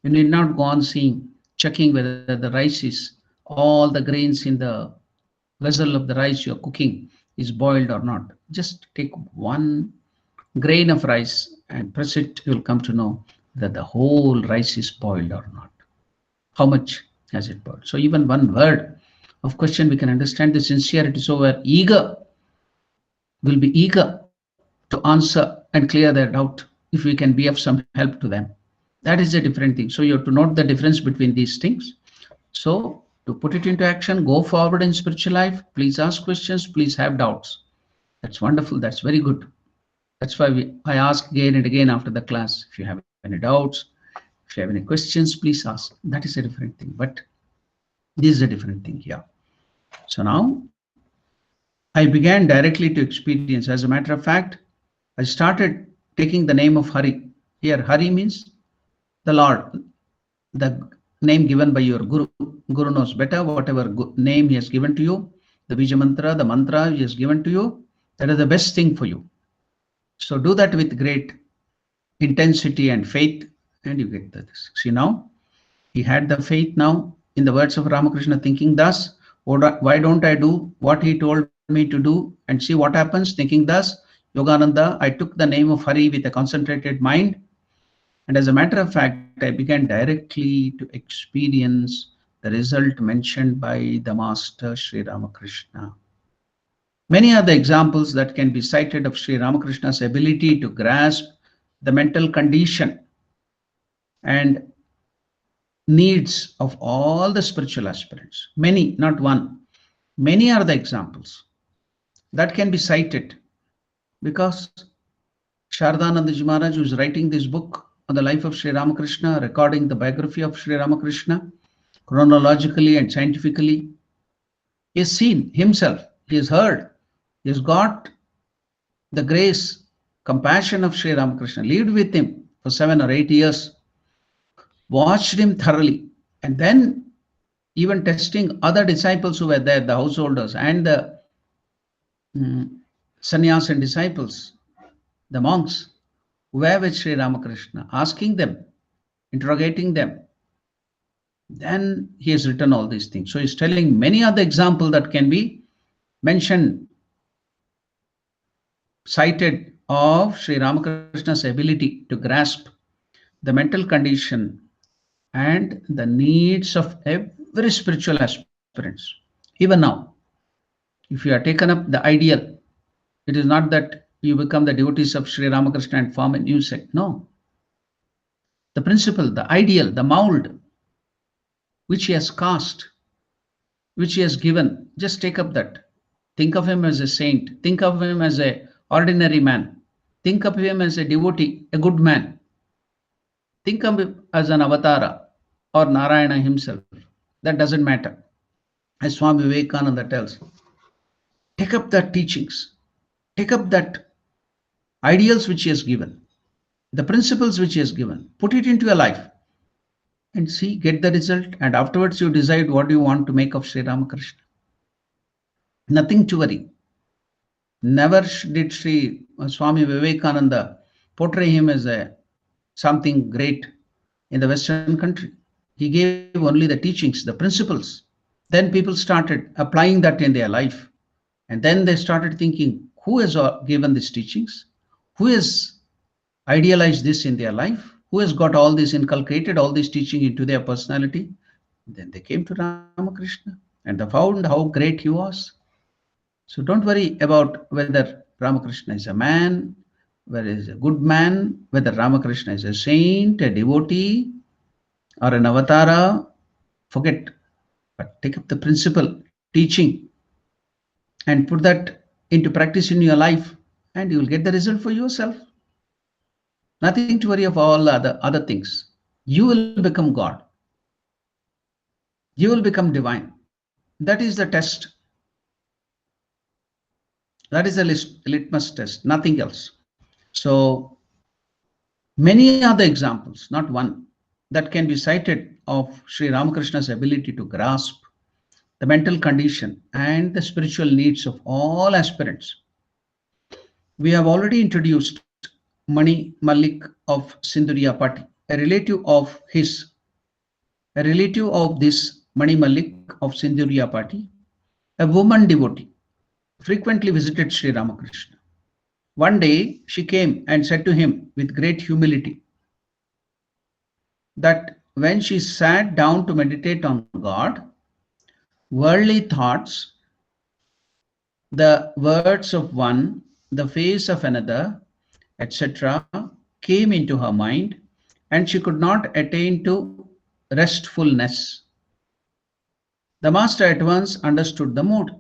You need not go on seeing, checking whether the rice is, all the grains in the vessel of the rice you're cooking is boiled or not. Just take one grain of rice and press it, you'll come to know that the whole rice is boiled or not. How much has it boiled? So even one word of question, we can understand the sincerity. So we're eager, will be eager to answer and clear their doubt if we can be of some help to them. That is a different thing. So you have to note the difference between these things. So to put it into action, go forward in spiritual life. Please ask questions. Please have doubts. That's wonderful. That's very good. That's why I ask again and again after the class, if you have any doubts, if you have any questions, please ask. That is a different thing. But this is a different thing here. So now I began directly to experience. As a matter of fact, I started taking the name of Hari. Here, Hari means the Lord, the name given by your Guru. Guru knows better whatever name he has given to you, the Bija Mantra, the mantra he has given to you, that is the best thing for you. So do that with great intensity and faith, and you get this. See now, he had the faith now in the words of Ramakrishna, thinking thus, why don't I do what he told me to do and see what happens, thinking thus, Yogananda, I took the name of Hari with a concentrated mind. And as a matter of fact, I began directly to experience the result mentioned by the Master Sri Ramakrishna. Many are the examples that can be cited of Sri Ramakrishna's ability to grasp the mental condition and needs of all the spiritual aspirants. Many, not one. Many are the examples that can be cited because Shardanandaji Maharaj, who is writing this book on the life of Sri Ramakrishna, recording the biography of Sri Ramakrishna, chronologically and scientifically, he has seen himself, he has heard, he has got the grace, compassion of Sri Ramakrishna, lived with him for 7 or 8 years, watched him thoroughly, and then even testing other disciples who were there, the householders and the sannyas and disciples, the monks who were with Sri Ramakrishna, asking them, interrogating them. Then he has written all these things. So he's telling many other examples that can be mentioned, cited of Sri Ramakrishna's ability to grasp the mental condition and the needs of every spiritual aspirants. Even now, if you are taken up the ideal, it is not that you become the devotees of Sri Ramakrishna and form a new sect. No. The principle, the ideal, the mold which he has cast, which he has given, just take up that. Think of him as a saint. Think of him as an ordinary man. Think of him as a devotee, a good man. Think of him as an avatara or Narayana himself. That doesn't matter. As Swami Vivekananda tells, take up that teachings. Take up that ideals which he has given, the principles which he has given, put it into your life and see, get the result. And afterwards you decide what you want to make of Sri Ramakrishna. Nothing to worry. Never did Sri Swami Vivekananda portray him as something great in the Western country. He gave only the teachings, the principles. Then people started applying that in their life. And then they started thinking, who has given these teachings? Who has idealized this in their life? Who has got all this, inculcated all this teaching into their personality? Then they came to Ramakrishna and they found how great he was. So don't worry about whether Ramakrishna is a man, whether he is a good man, whether Ramakrishna is a saint, a devotee, or an avatara. Forget. But take up the principle, teaching, and put that into practice in your life, and you will get the result for yourself. Nothing to worry of all other things. You will become God. You will become divine. That is the test. That is a litmus test, nothing else. So many other examples, not one, that can be cited of Sri Ramakrishna's ability to grasp the mental condition and the spiritual needs of all aspirants. We have already introduced Mani Malik of Sindhuriyapati, a relative of this Mani Malik of Sindhuriyapati, a woman devotee, frequently visited Sri Ramakrishna. One day she came and said to him with great humility that when she sat down to meditate on God, worldly thoughts, the words of one, the face of another, etc., came into her mind, and she could not attain to restfulness. The master at once understood the mood.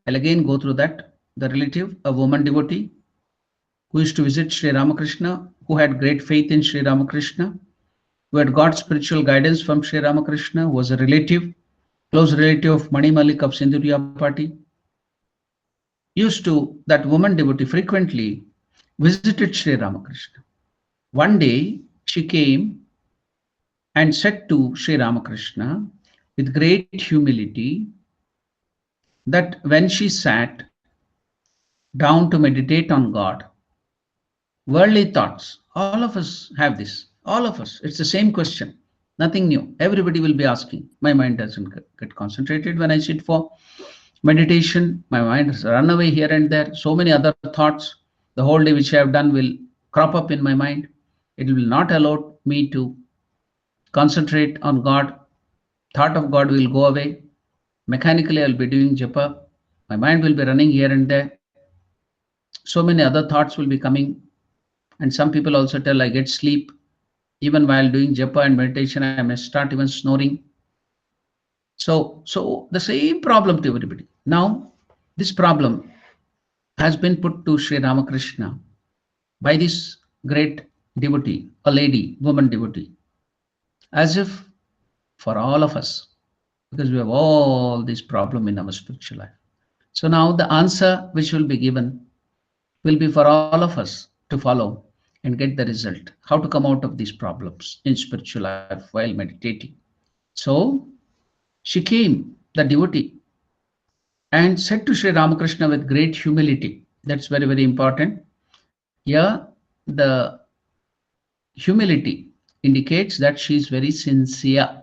I'll again go through that. The relative, a woman devotee, who used to visit Sri Ramakrishna, who had great faith in Sri Ramakrishna, who had got spiritual guidance from Sri Ramakrishna, who was a relative, close relative of Mani Malik of Sindhuriyapati, that woman devotee frequently visited Sri Ramakrishna. One day she came and said to Sri Ramakrishna with great humility that when she sat down to meditate on God, worldly thoughts, all of us have this, all of us, it's the same question, nothing new. Everybody will be asking. My mind doesn't get concentrated when I sit for meditation. My mind has run away here and there. So many other thoughts, the whole day which I have done will crop up in my mind. It will not allow me to concentrate on God. Thought of God will go away. Mechanically, I'll be doing japa. My mind will be running here and there. So many other thoughts will be coming. And some people also tell I get sleep. Even while doing japa and meditation, I may start even snoring. So the same problem to everybody. Now, this problem has been put to Sri Ramakrishna by this great devotee, a lady, woman devotee, as if for all of us, because we have all this problem in our spiritual life. So now the answer which will be given will be for all of us to follow and get the result, how to come out of these problems in spiritual life while meditating. So she came, the devotee, and said to Sri Ramakrishna with great humility. That's very, very important. Here, the humility indicates that she is very sincere.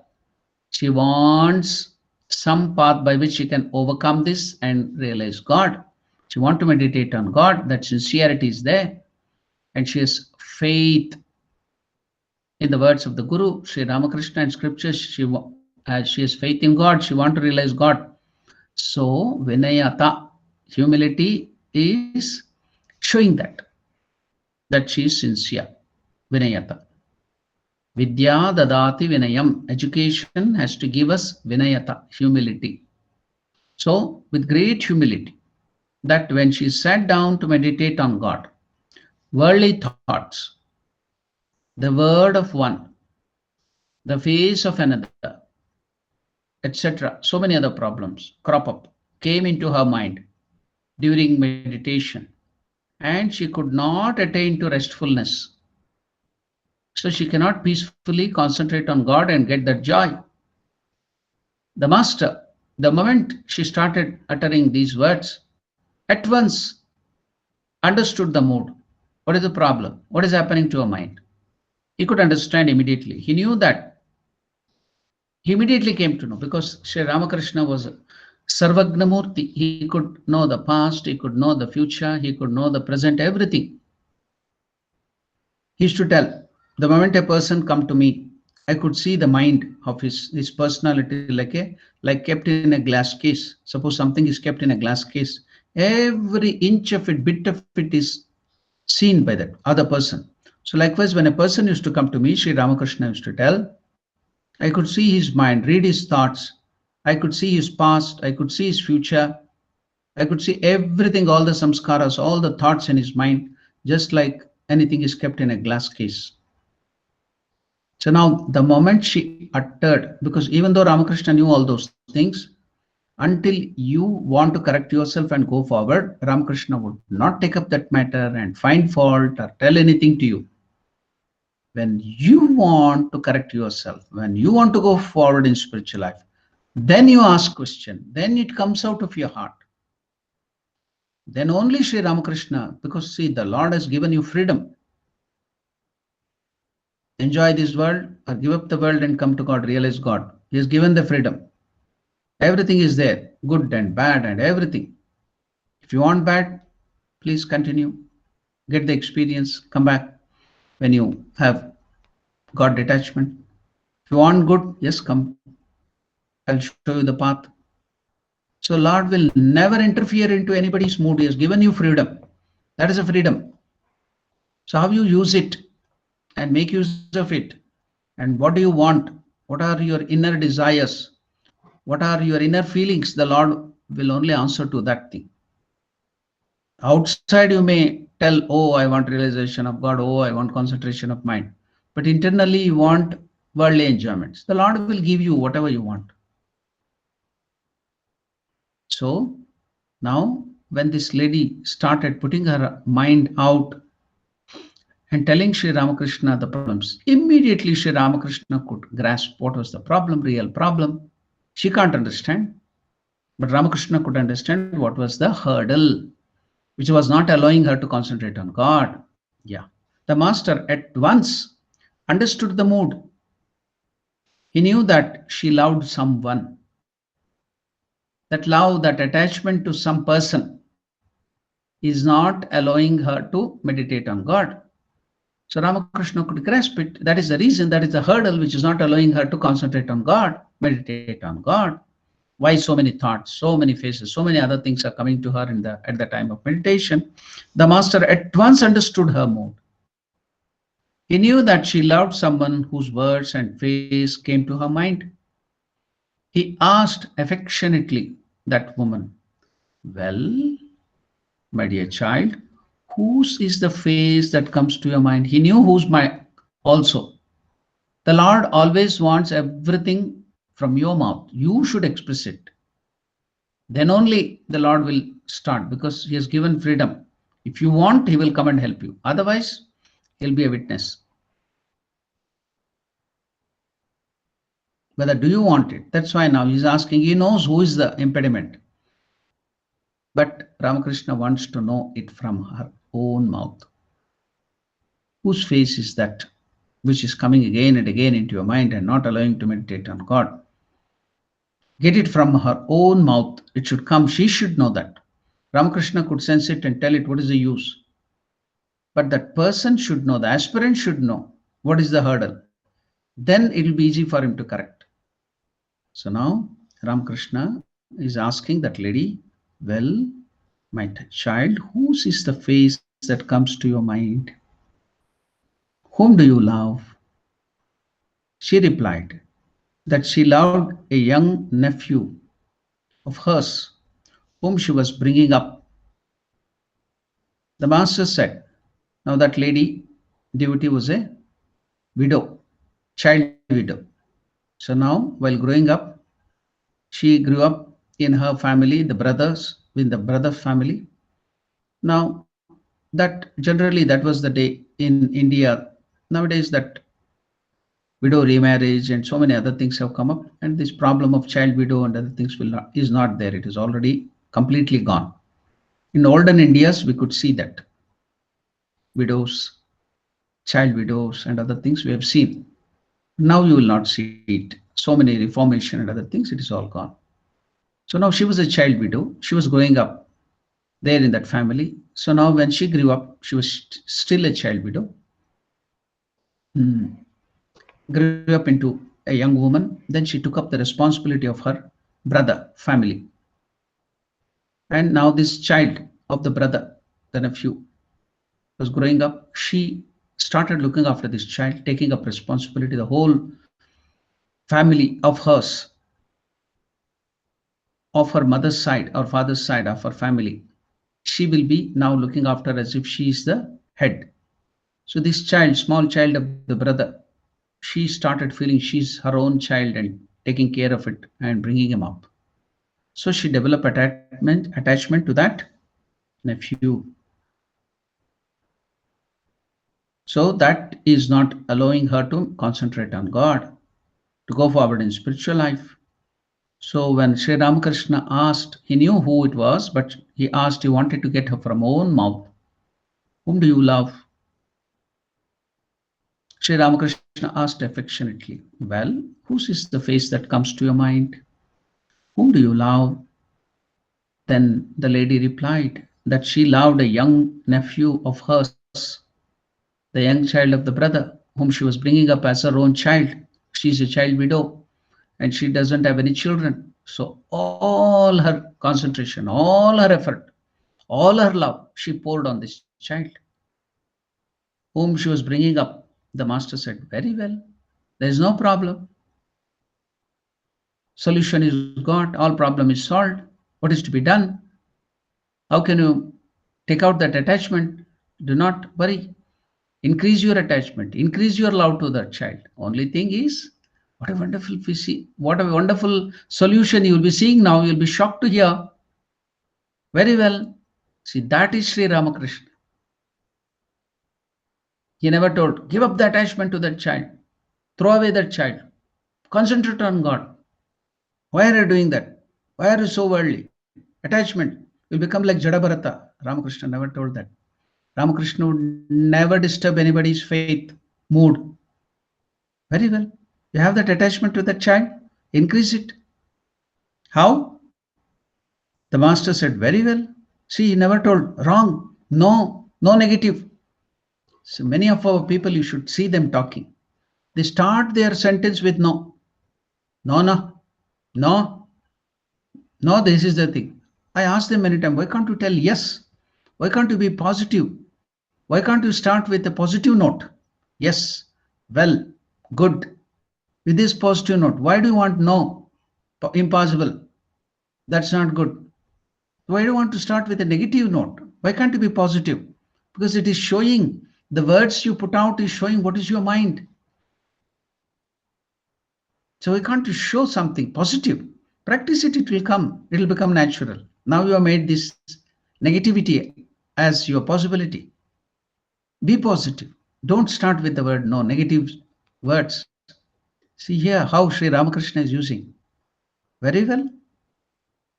She wants some path by which she can overcome this and realize God. She wants to meditate on God. That sincerity is there. And she has faith in the words of the Guru, Sri Ramakrishna, and scriptures. She has faith in God. She wants to realize God. So, Vinayata, humility is showing that she is sincere. Vinayata. Vidya dadati vinayam. Education has to give us vinayata, humility. So, with great humility, that when she sat down to meditate on God, worldly thoughts, the word of one, the face of another, etc., so many other problems crop up, came into her mind during meditation, and she could not attain to restfulness. So she cannot peacefully concentrate on God and get that joy. The master, the moment she started uttering these words, at once understood the mood. What is the problem? What is happening to her mind? He could understand immediately. He knew that. He immediately came to know, because Sri Ramakrishna was Sarvagnamurti. He could know the past, he could know the future, he could know the present, everything. He used to tell, the moment a person come to me, I could see the mind of his personality like kept in a glass case. Suppose something is kept in a glass case. Every inch of it, bit of it is seen by that other person. So likewise, when a person used to come to me, Sri Ramakrishna used to tell, I could see his mind, read his thoughts. I could see his past. I could see his future. I could see everything, all the samskaras, all the thoughts in his mind, just like anything is kept in a glass case. So now the moment she uttered, because even though Ramakrishna knew all those things, until you want to correct yourself and go forward, Ramakrishna would not take up that matter and find fault or tell anything to you. When you want to correct yourself, when you want to go forward in spiritual life, then you ask question, then it comes out of your heart. Then only Sri Ramakrishna, because see, the Lord has given you freedom. Enjoy this world or give up the world and come to God, realize God. He has given the freedom. Everything is there, good and bad and everything. If you want bad, please continue, get the experience, come back when you have got detachment. If you want good, yes, come. I'll show you the path. So Lord will never interfere into anybody's mood. He has given you freedom. That is a freedom. So how you use it and make use of it, and what do you want? What are your inner desires? What are your inner feelings? The Lord will only answer to that thing. Outside you may tell, oh, I want realization of God. Oh, I want concentration of mind. But internally you want worldly enjoyments. The Lord will give you whatever you want. So now when this lady started putting her mind out and telling Sri Ramakrishna the problems, immediately Sri Ramakrishna could grasp what was the problem, real problem. She can't understand, but Ramakrishna could understand what was the hurdle, which was not allowing her to concentrate on God. Yeah. The master at once understood the mood. He knew that she loved someone. That love, that attachment to some person is not allowing her to meditate on God. So Ramakrishna could grasp it. That is the reason, that is the hurdle which is not allowing her to concentrate on God, meditate on God. Why so many thoughts, so many faces, so many other things are coming to her at the time of meditation. The master at once understood her mood. He knew that she loved someone whose words and face came to her mind. He asked affectionately that woman, well, my dear child, whose is the face that comes to your mind? He knew whose my also. The Lord always wants everything from your mouth. You should express it. Then only the Lord will start, because he has given freedom. If you want, he will come and help you. Otherwise, he'll be a witness. Whether do you want it? That's why now he's asking, he knows who is the impediment. But Ramakrishna wants to know it from her own mouth. Whose face is that which is coming again and again into your mind and not allowing to meditate on God? Get it from her own mouth. It should come. She should know that. Ramakrishna could sense it and tell it what is the use. But that person should know, the aspirant should know what is the hurdle. Then it will be easy for him to correct. So now Ramakrishna is asking that lady, well, my child, whose is the face that comes to your mind? Whom do you love? She replied that she loved a young nephew of hers whom she was bringing up. The master said, now that lady, devotee, was a widow, child widow. So now while growing up, she grew up in her family, the brothers, with the brother family. Now that generally that was the day in India. Nowadays that widow remarriage and so many other things have come up, and this problem of child widow and other things is not there. It is already completely gone. In olden Indias, we could see that widows, child widows and other things we have seen. Now you will not see it. So many reformation and other things, it is all gone. So now she was a child widow. She was growing up there in that family. So now when she grew up, she was still a child widow. Grew up into a young woman. Then she took up the responsibility of her brother family. And now this child of the brother, the nephew, was growing up. She started looking after this child, taking up responsibility, the whole family of hers, of her mother's side or father's side of her family. She will be now looking after as if she is the head. So this child, small child of the brother, she started feeling she's her own child and taking care of it and bringing him up. So she developed attachment to that nephew. So that is not allowing her to concentrate on God, to go forward in spiritual life. So when Sri Ramakrishna asked, he knew who it was, but he asked, he wanted to get her from her own mouth. Whom do you love? Sri Ramakrishna asked affectionately, well, whose is the face that comes to your mind? Whom do you love? Then the lady replied that she loved a young nephew of hers, the young child of the brother, whom she was bringing up as her own child. She's a child widow and she doesn't have any children. So all her concentration, all her effort, all her love, she poured on this child whom she was bringing up. The master said, very well, there is no problem. Solution is got, all problem is solved. What is to be done? How can you take out that attachment? Do not worry. Increase your attachment, increase your love to that child. Only thing is, what a wonderful solution you will be seeing now. You'll be shocked to hear. Very well. See, that is Sri Ramakrishna. He never told, give up the attachment to that child. Throw away that child. Concentrate on God. Why are you doing that? Why are you so worldly? Attachment. You'll become like Jadabharata. Ramakrishna never told that. Ramakrishna would never disturb anybody's faith, mood. Very well. You have that attachment to that child, increase it. How? The master said, very well. See, he never told wrong, no, no negative. So many of our people, you should see them talking. They start their sentence with no. No, no, no, no, this is the thing. I ask them many times, why can't you tell yes? Why can't you be positive? Why can't you start with a positive note? Yes, well, good. With this positive note, why do you want no? Impossible. That's not good. Why do you want to start with a negative note? Why can't you be positive? Because it is showing, the words you put out is showing what is your mind. So why can't you show something positive? Practice it, it will come. It will become natural. Now you have made this negativity as your possibility. Be positive. Don't start with the word no, negative words. See here how Sri Ramakrishna is using. Very well.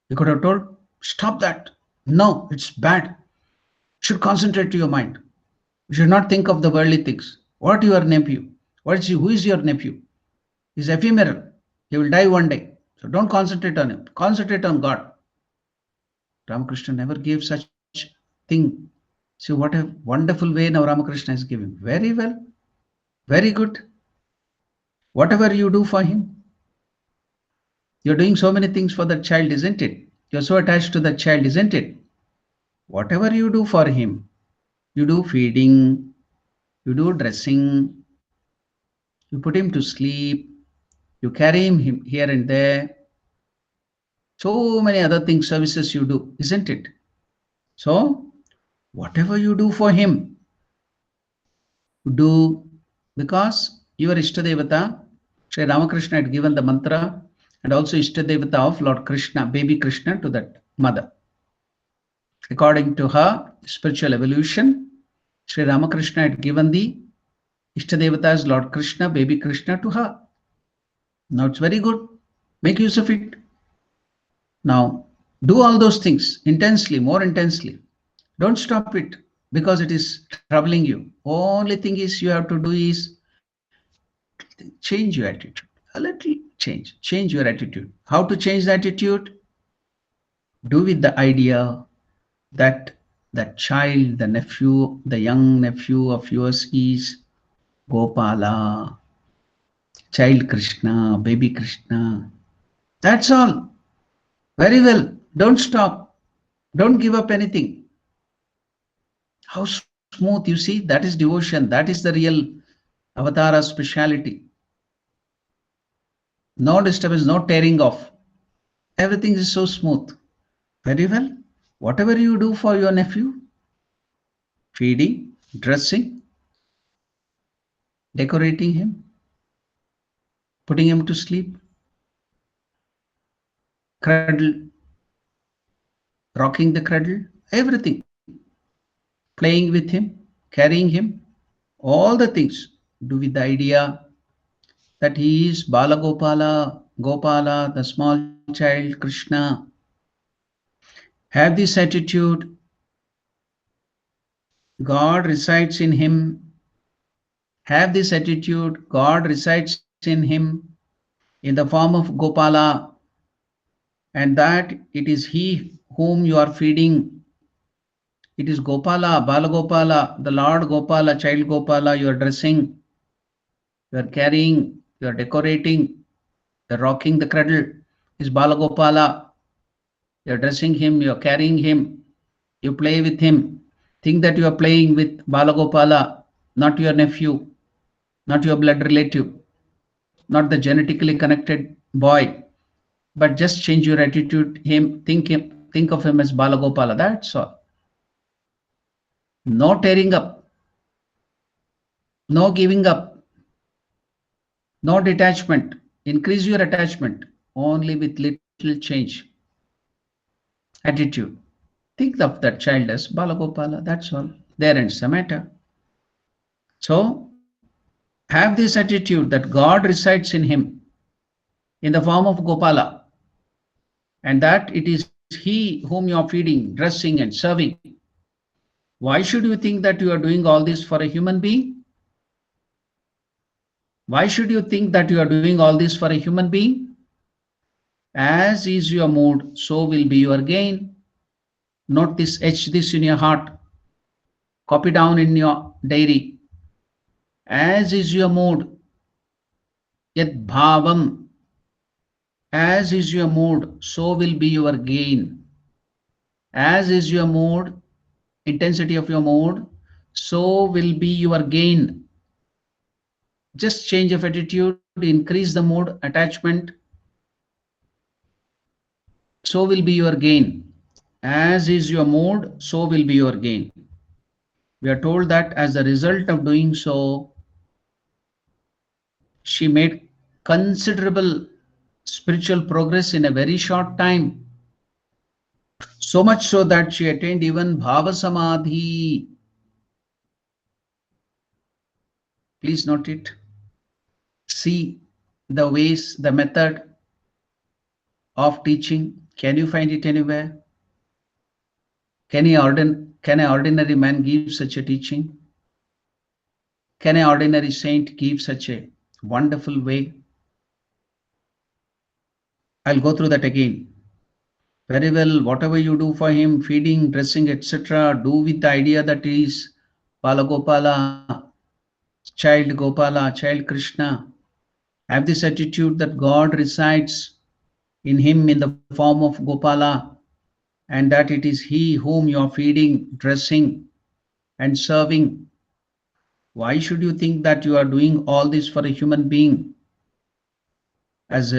You could have told, stop that. No, it's bad. Should concentrate to your mind. You should not think of the worldly things. What your nephew? Who is your nephew? He's ephemeral. He will die one day. So don't concentrate on him. Concentrate on God. Ramakrishna never gave such thing. See what a wonderful way now Ramakrishna is giving. Very well. Very good. Whatever you do for him, you're doing so many things for that child, isn't it? You're so attached to that child, isn't it? Whatever you do for him, you do feeding, you do dressing, you put him to sleep, you carry him here and there. So many other things, services you do, isn't it? So whatever you do for him, do, because your Ishtadevata, Sri Ramakrishna had given the mantra, and also Ishtadevata of Lord Krishna, baby Krishna, to that mother. According to her spiritual evolution, Sri Ramakrishna had given the Ishtadevata as Lord Krishna, baby Krishna, to her. Now it's very good. Make use of it. Now do all those things intensely, more intensely. Don't stop it because it is troubling you. Only thing is you have to do is change your attitude. A little change your attitude. How to change the attitude? Do with the idea that that child, the nephew, the young nephew of yours is Gopala, child Krishna, baby Krishna. That's all. Very well. Don't stop. Don't give up anything. How smooth, you see, that is devotion. That is the real avatara speciality. No disturbance, no tearing off. Everything is so smooth. Very well. Whatever you do for your nephew, feeding, dressing, decorating him, putting him to sleep, cradle, rocking the cradle, everything, playing with him, carrying him, all the things do with the idea that he is Balagopala, Gopala, the small child, Krishna. Have this attitude, God resides in him. Have this attitude, God resides in him in the form of Gopala, and that it is he whom you are feeding. It is Gopala, Balagopala, the Lord Gopala, child Gopala, you are dressing, you are carrying, you are decorating, you are rocking the cradle. Is Balagopala, you are dressing him, you are carrying him, you play with him. Think that you are playing with Balagopala, not your nephew, not your blood relative, not the genetically connected boy, but just change your attitude. Think of him as Balagopala. That's all. No tearing up, no giving up, no detachment. Increase your attachment only with little change. Attitude. Think of that child as Balagopala. That's all. There ends the matter. So have this attitude that God resides in him in the form of Gopala, and that it is he whom you are feeding, dressing, and serving. Why should you think that you are doing all this for a human being? Why should you think that you are doing all this for a human being? As is your mood, so will be your gain. Note this, etch this in your heart, copy down in your diary. As is your mood, yet bhavam, as is your mood, so will be your gain. As is your mood, intensity of your mood, so will be your gain. Just change of attitude, increase the mood, attachment, so will be your gain. As is your mood, so will be your gain. We are told that as a result of doing so, she made considerable spiritual progress in a very short time. So much so that she attained even Bhava Samadhi. Please note it. See the ways, the method of teaching. Can you find it anywhere? Can an ordinary man give such a teaching? Can an ordinary saint give such a wonderful way? I'll go through that again. Very well, whatever you do for him, feeding, dressing, etc., do with the idea that he is Balagopala, child Gopala, child Krishna. Have this attitude that God resides in him in the form of Gopala, and that it is he whom you are feeding, dressing, and serving. Why should you think that you are doing all this for a human being? As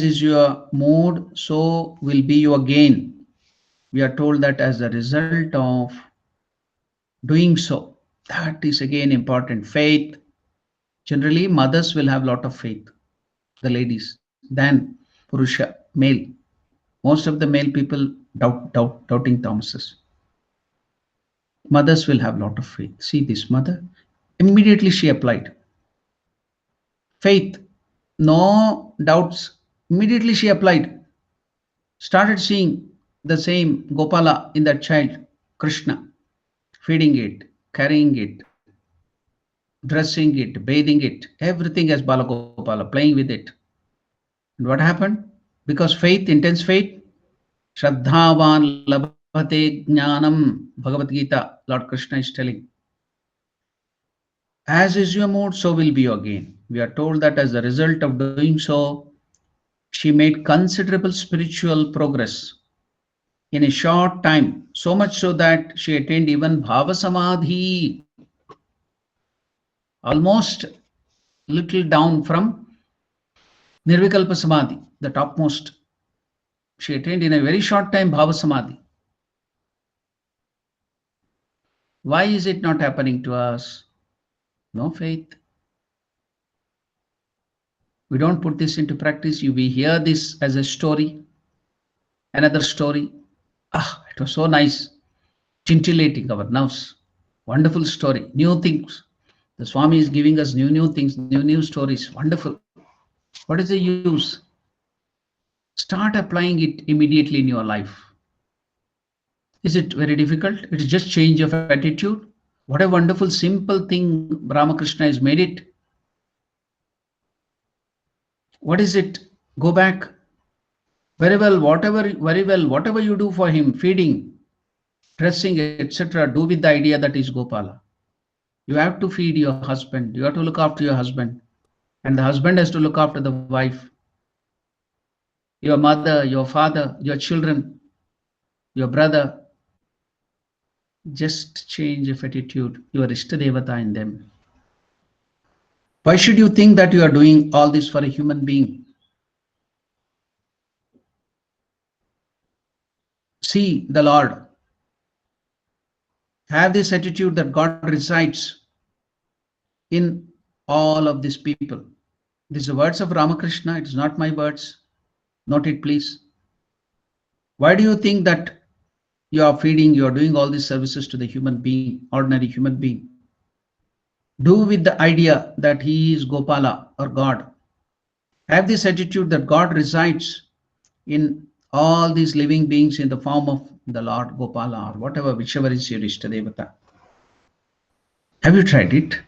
is your mood, so will be your gain. We are told that as a result of doing so, that is again important. Faith. Generally, mothers will have a lot of faith, the ladies, than Purusha, male. Most of the male people doubting Thomases. Mothers will have a lot of faith. See this mother, immediately she applied faith, no doubts. Immediately she applied, started seeing the same Gopala in that child, Krishna, feeding it, carrying it, dressing it, bathing it, everything as Balagopala, playing with it. And what happened? Because faith, intense faith, Shraddhavan labhate jnanam, Bhagavad Gita, Lord Krishna is telling. As is your mood, so will be your gain. We are told that as a result of doing so, she made considerable spiritual progress in a short time, so much so that she attained even Bhava Samadhi, almost little down from Nirvikalpa Samadhi, the topmost. She attained in a very short time Bhava Samadhi. Why is it not happening to us? No faith. We don't put this into practice. We hear this as a story, another story. Ah, it was so nice, scintillating our nerves. Wonderful story, new things. The Swami is giving us new things, new stories. Wonderful. What is the use? Start applying it immediately in your life. Is it very difficult? It is just change of attitude. What a wonderful, simple thing Ramakrishna has made it. What is it? Go back. Very well, whatever you do for him, feeding, dressing, etc., do with the idea that is Gopala. You have to feed your husband. You have to look after your husband. And the husband has to look after the wife, your mother, your father, your children, your brother. Just change of attitude. You are Ishtadevata in them. Why should you think that you are doing all this for a human being? See the Lord. Have this attitude that God resides in all of these people. These are the words of Ramakrishna. It is not my words. Note it, please. Why do you think that you are feeding, you are doing all these services to the human being, ordinary human being? Do with the idea that he is Gopala or God. Have this attitude that God resides in all these living beings in the form of the Lord Gopala or whatever, whichever is your Ishtadevata. Have you tried it?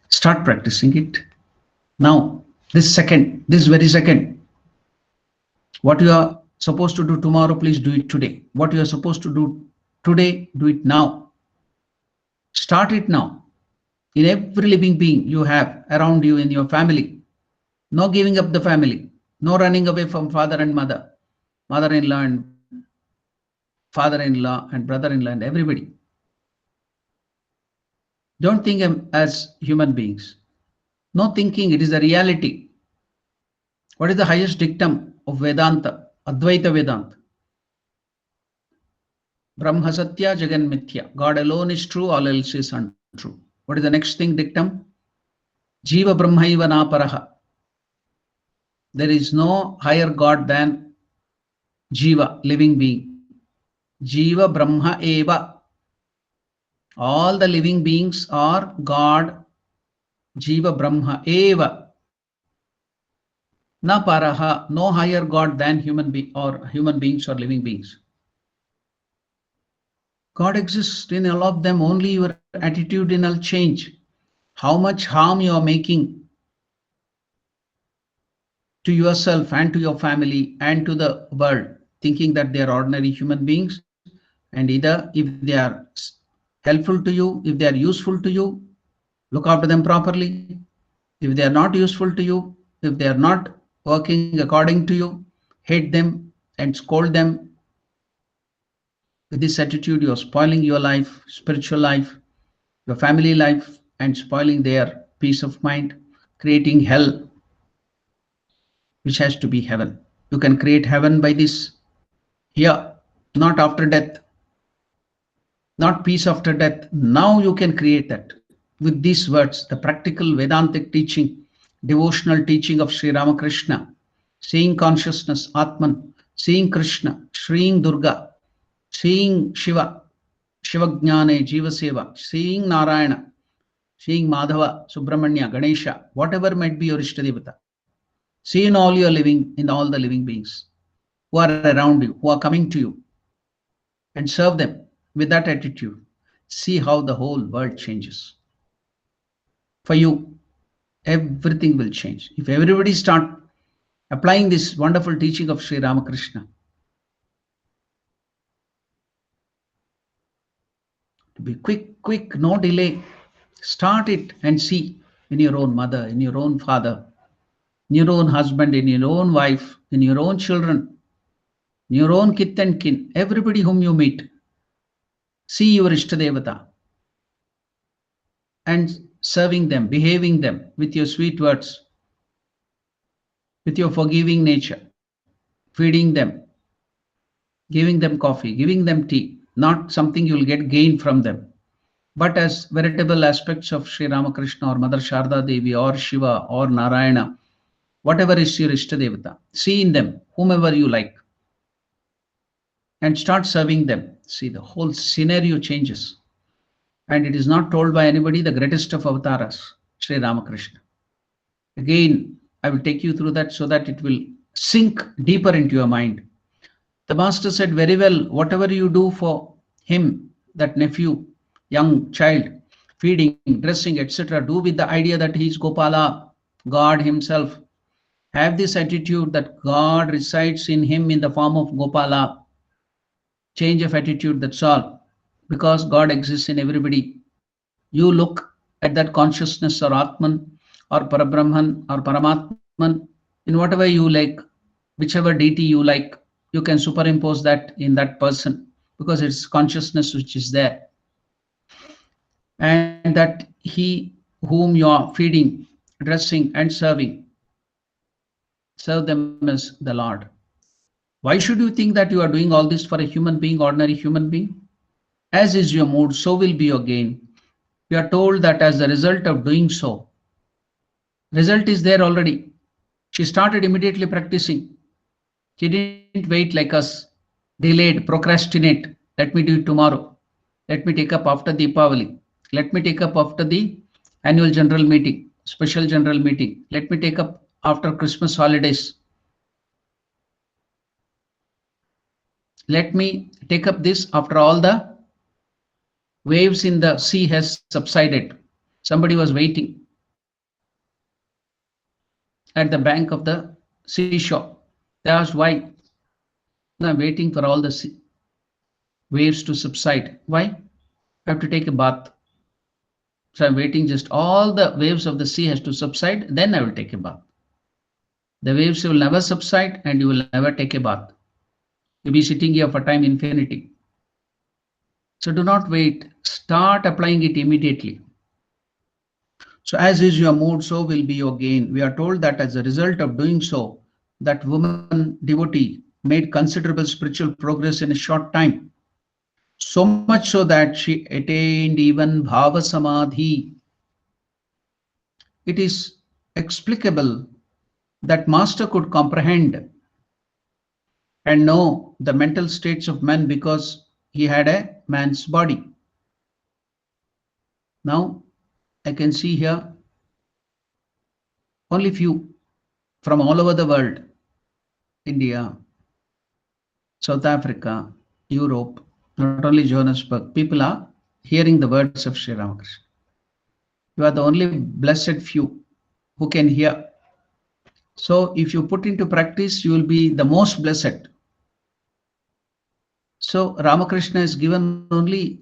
Start practicing it. Now, this very second, what you are supposed to do tomorrow, please do it today. What you are supposed to do today, do it now. Start it now. In every living being you have around you in your family. No giving up the family. No running away from father and mother, mother-in-law and father-in-law and brother-in-law and everybody. Don't think them as human beings. No thinking, it is a reality. What is the highest dictum of Vedanta, Advaita Vedanta? Brahma Satya Jagan Mithya. God alone is true, all else is untrue. What is the next thing dictum? Jiva Brahmaiva Naparaha. There is no higher God than Jiva, living being. Jiva Brahma Eva. All the living beings are God, Jiva Brahma Eva. Na Paraha, no higher God than human beings or living beings. God exists in all of them, only your attitudinal change. How much harm you are making to yourself and to your family and to the world, thinking that they are ordinary human beings, and either if they are helpful to you, if they are useful to you, look after them properly. If they are not useful to you, if they are not working according to you, hate them and scold them. With this attitude, you are spoiling your life, spiritual life, your family life, and spoiling their peace of mind, creating hell, which has to be heaven. You can create heaven by this here, not after death, not peace after death. Now you can create that with these words, the practical Vedantic teaching, devotional teaching of Sri Ramakrishna, seeing consciousness, Atman, seeing Krishna, seeing Durga, seeing Shiva, Shivajnane, Jiva Seva, seeing Narayana, seeing Madhava, Subramanya, Ganesha, whatever might be your Ishtadevata. See in all your living, in all the living beings who are around you, who are coming to you, and serve them with that attitude. See how the whole world changes. For you, everything will change. If everybody start applying this wonderful teaching of Sri Ramakrishna, to be quick, no delay. Start it and see in your own mother, in your own father, in your own husband, in your own wife, in your own children, in your own kith and kin, everybody whom you meet. See your Ishtadevata and serving them, behaving them with your sweet words, with your forgiving nature, feeding them, giving them coffee, giving them tea, not something you will get gain from them, but as veritable aspects of Sri Ramakrishna or Mother Sharda Devi or Shiva or Narayana, whatever is your Ishtadevata. See in them whomever you like and start serving them. See, the whole scenario changes. And it is not told by anybody, the greatest of avatars, Sri Ramakrishna. Again, I will take you through that so that it will sink deeper into your mind. The master said very well, whatever you do for him, that nephew, young child, feeding, dressing, etc., do with the idea that he is Gopala, God himself. Have this attitude that God resides in him in the form of Gopala. Change of attitude, that's all. Because God exists in everybody. You look at that consciousness or Atman or Parabrahman or Paramatman in whatever you like, whichever deity you like, you can superimpose that in that person because it's consciousness which is there. And that he whom you are feeding, dressing, and serving, serve them as the Lord. Why should you think that you are doing all this for a human being, ordinary human being? As is your mood, so will be your gain. We are told that as a result of doing so, result is there already. She started immediately practicing. She didn't wait like us, delayed, procrastinate. Let me do it tomorrow. Let me take up after the Deepavali. Let me take up after the annual general meeting, special general meeting. Let me take up after Christmas holidays. Let me take up this after all the waves in the sea has subsided. Somebody was waiting at the bank of the seashore. They asked why. I'm waiting for all the waves to subside. Why? I have to take a bath. So I'm waiting just all the waves of the sea has to subside, then I will take a bath. The waves will never subside and you will never take a bath. You'll be sitting here for time infinity. So do not wait. Start applying it immediately. So as is your mood, so will be your gain. We are told that as a result of doing so, that woman devotee made considerable spiritual progress in a short time. So much so that she attained even Bhava Samadhi. It is explicable that master could comprehend and know the mental states of men because he had a man's body. Now I can see here only few from all over the world, India, South Africa, Europe, not only Johannesburg, people are hearing the words of Sri Ramakrishna. You are the only blessed few who can hear. So if you put into practice, you will be the most blessed. So Ramakrishna is given only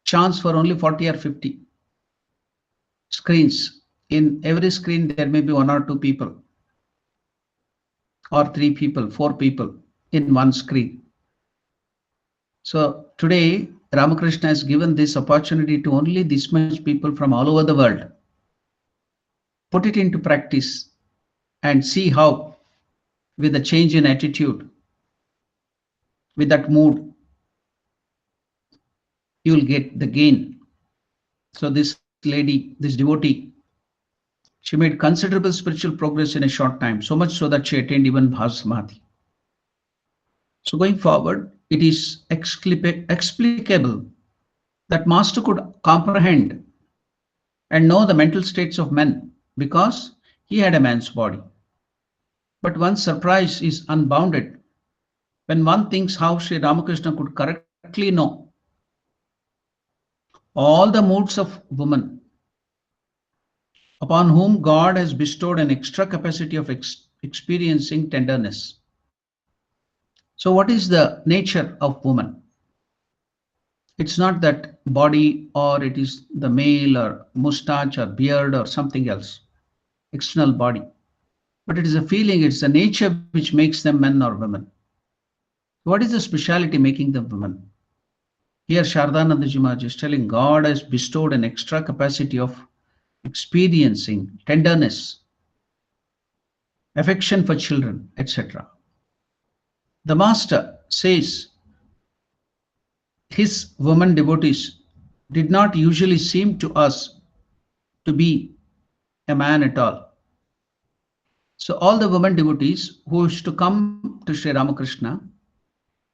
chance for only 40 or 50 screens. In every screen, there may be 1 or 2 people, or 3 people, 4 people in one screen. So today, Ramakrishna has given this opportunity to only this much people from all over the world. Put it into practice and see how, with a change in attitude, with that mood, you will get the gain. So this lady, this devotee, she made considerable spiritual progress in a short time, so much so that she attained even Bhava Samadhi. So going forward, it is explicable that master could comprehend and know the mental states of men because he had a man's body. But one's surprise is unbounded when one thinks how Sri Ramakrishna could correctly know all the moods of woman upon whom God has bestowed an extra capacity of experiencing tenderness. So what is the nature of woman? It's not that body or it is the male or mustache or beard or something else, external body. But it is a feeling, it's a nature which makes them men or women. What is the speciality making them women? Here Shardananda Maharaj is telling God has bestowed an extra capacity of experiencing tenderness, affection for children, etc. The master says his women devotees did not usually seem to us to be a man at all. So all the women devotees who used to come to Sri Ramakrishna,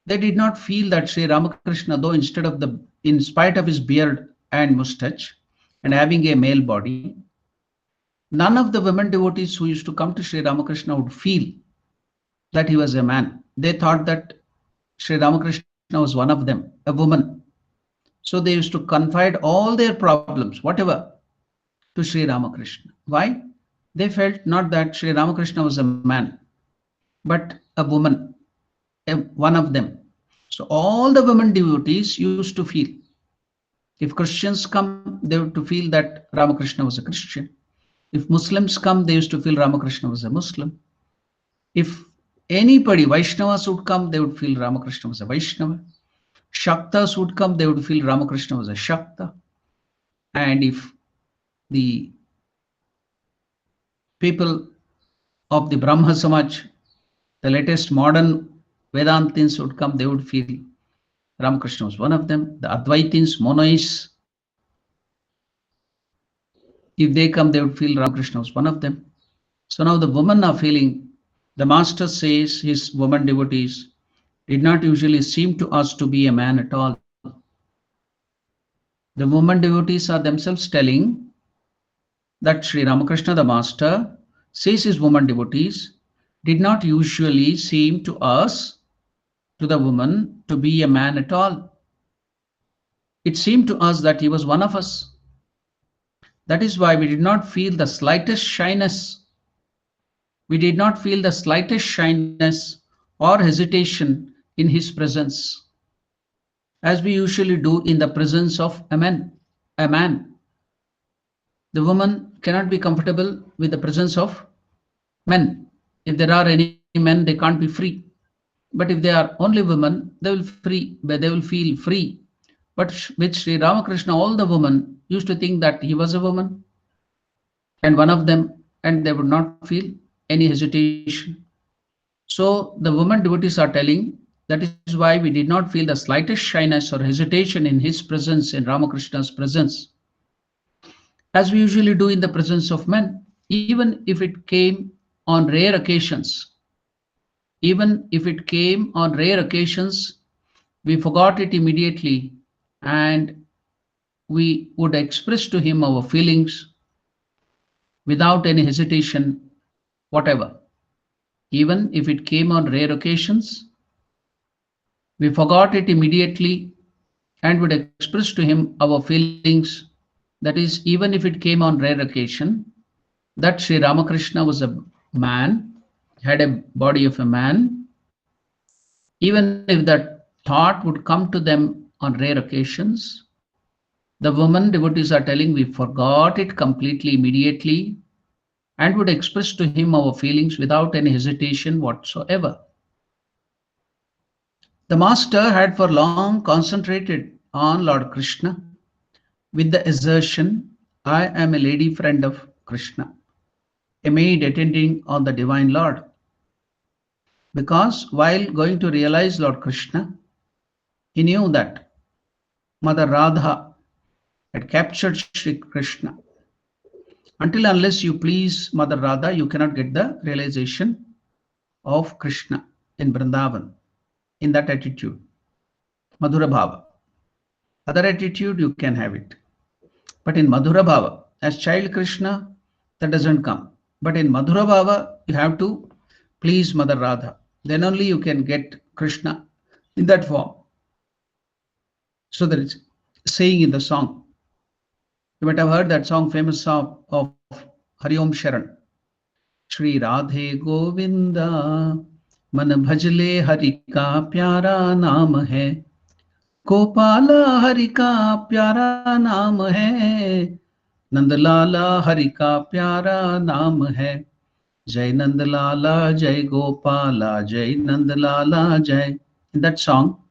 they did not feel that Sri Ramakrishna, though in spite of his beard and mustache and having a male body, none of the women devotees who used to come to Sri Ramakrishna would feel that he was a man. They thought that Sri Ramakrishna was one of them, a woman. So they used to confide all their problems, whatever, to Sri Ramakrishna. Why? They felt not that Sri Ramakrishna was a man, but a woman, one of them. So all the women devotees used to feel, if Christians come, they would to feel that Ramakrishna was a Christian. If Muslims come, they used to feel Ramakrishna was a Muslim. If anybody, Vaishnavas would come, they would feel Ramakrishna was a Vaishnava. Shaktas would come, they would feel Ramakrishna was a Shakta. And if the people of the Brahma Samaj, the latest modern Vedantins would come, they would feel Ramakrishna was one of them. The Advaitins, Monoists, if they come, they would feel Ramakrishna was one of them. So now the women are feeling, the master says his woman devotees did not usually seem to us to be a man at all. The woman devotees are themselves telling that Sri Ramakrishna, the master, says his woman devotees did not usually seem to us, to the woman, to be a man at all. It seemed to us that he was one of us. That is why we did not feel the slightest shyness. We did not feel the slightest shyness or hesitation in his presence, as we usually do in the presence of a man. The woman cannot be comfortable with the presence of men. If there are any men, they can't be free. But if they are only women, they will feel free. But with Sri Ramakrishna, all the women used to think that he was a woman and one of them, and they would not feel any hesitation. So the women devotees are telling, that is why we did not feel the slightest shyness or hesitation in his presence, in Ramakrishna's presence, as we usually do in the presence of men, even if it came on rare occasions. Even if it came on rare occasions, we forgot it immediately and we would express to him our feelings without any hesitation whatever. Even if it came on rare occasions, we forgot it immediately and would express to him our feelings. That is, even if it came on rare occasion, that Sri Ramakrishna was a man, had a body of a man, even if that thought would come to them on rare occasions, the women devotees are telling, we forgot it completely immediately and would express to him our feelings without any hesitation whatsoever. The master had for long concentrated on Lord Krishna with the assertion, I am a lady friend of Krishna, a maid attending on the divine Lord. Because while going to realize Lord Krishna, he knew that Mother Radha had captured Sri Krishna. Until unless you please Mother Radha, you cannot get the realization of Krishna in Vrindavan, in that attitude, Madhura Bhava. Other attitude, you can have it. But in Madhura Bhava, as child Krishna, that doesn't come. But in Madhura Bhava, you have to please Mother Radha. Then only you can get Krishna in that form. So there is saying in the song. You might have heard that song, famous song of Hariom Sharan. Shri Radhe Govinda, man bhajle Hari ka pyara naam hai. Gopala Hari ka pyara naam hai. Nandlala Hari ka pyara naam hai. Jai Nandlala, Jai Gopala, Jai Nandlala, Jai. In that song,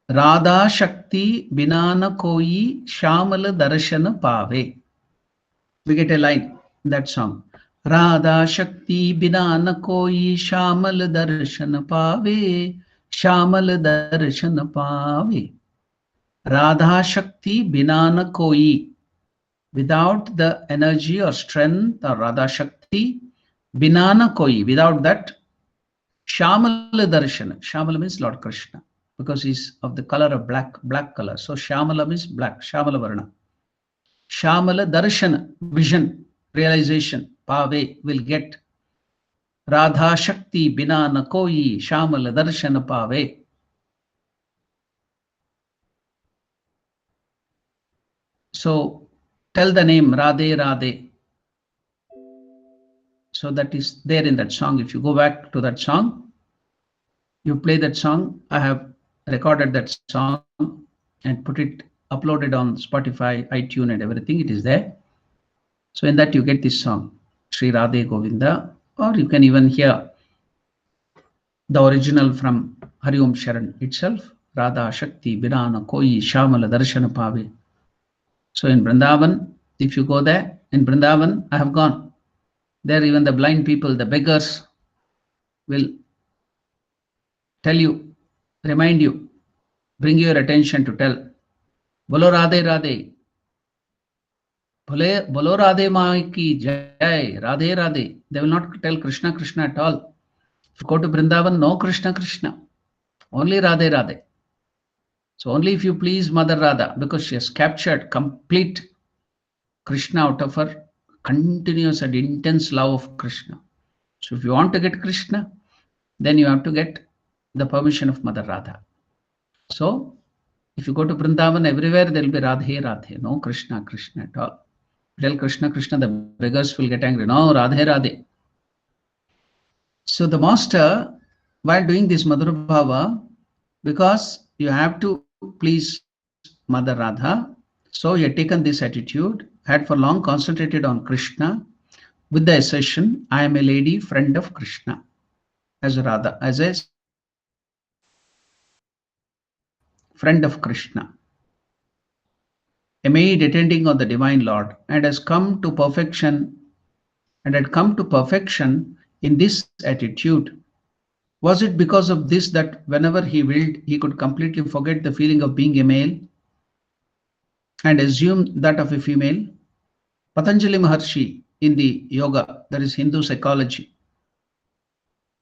Radha Shakti Binana Koi Shamal Darshan Pave. We get a line in that song. Radha Shakti Binana Koi Shamal Darshan Pave. Shamal Darshan Pave. Radha Shakti binana koi. Without the energy or strength or Radha Shakti, binana koi. Without that, Shamala Darshana. Shamala means Lord Krishna, because he's of the color of black color. So Shamala means black, Shamala Varna. Shamala Darshana, vision, realization, Pave will get. Radha Shakti bina na koi, Shamala Darshana Pave. So tell the name Radhe Radhe. So that is there in that song. If you go back to that song, you play that song. I have recorded that song and put it, uploaded on Spotify, iTunes, and everything. It is there. So in that you get this song, Sri Radhe Govinda, or you can even hear the original from Hari Om Sharan itself, Radha Shakti Binana Koi Shamala Darshana Pave. So in Vrindavan, if you go there, in Vrindavan, I have gone. There even the blind people, the beggars will tell you, remind you, bring your attention to tell, Bolo Radhe Radhe, Bolo Radhe Mai ki Jai, Radhe Radhe. They will not tell Krishna Krishna at all. If you go to Vrindavan, no Krishna Krishna, only Radhe Radhe. So only if you please Mother Radha, because she has captured complete Krishna out of her continuous and intense love of Krishna. So if you want to get Krishna, then you have to get the permission of Mother Radha. So if you go to Vrindavan, everywhere there will be Radhe Radhe, no Krishna Krishna at all. Tell Krishna Krishna, the beggars will get angry. No, Radhe Radhe. So the master, while doing this Madhura Bhava, because you have to please Mother Radha, so he had taken this attitude, had for long concentrated on Krishna with the assertion, I am a lady friend of Krishna, as a Radha, as a friend of Krishna, a maid attending on the divine Lord, and has come to perfection, and had come to perfection in this attitude. Was it because of this that whenever he willed, he could completely forget the feeling of being a male and assume that of a female? Patanjali Maharshi in the yoga, that is Hindu psychology,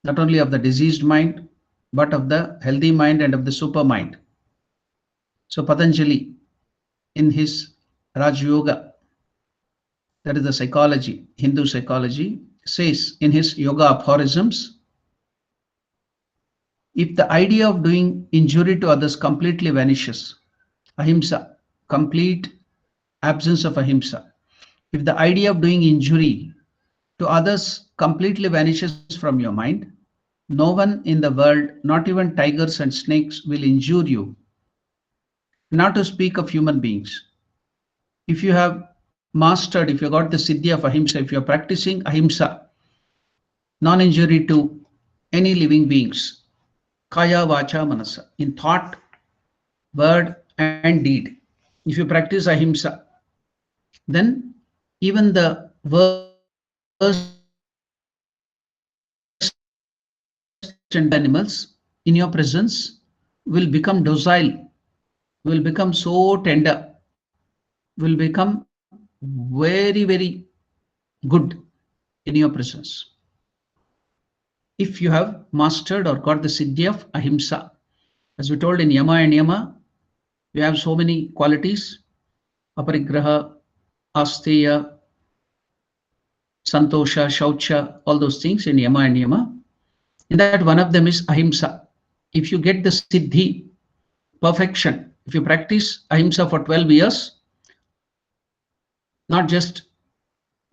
not only of the diseased mind, but of the healthy mind and of the super mind. So Patanjali in his Raj Yoga, that is the psychology, Hindu psychology, says in his yoga aphorisms, if the idea of doing injury to others completely vanishes, ahimsa, complete absence of ahimsa, if the idea of doing injury to others completely vanishes from your mind, no one in the world, not even tigers and snakes, will injure you, not to speak of human beings. If you have mastered, if you got the siddhi of ahimsa, if you are practicing ahimsa, non-injury to any living beings, kaya, vacha, manasa, in thought, word, and deed, if you practice ahimsa, then even the worst animals in your presence will become docile, will become so tender, will become very, very good in your presence. If you have mastered or got the siddhi of ahimsa, as we told in Yama and Yama, we have so many qualities, aparigraha, asteya, santosha, shaucha, all those things in Yama and Yama. In that one of them is ahimsa. If you get the siddhi, perfection, if you practice ahimsa for 12 years, not just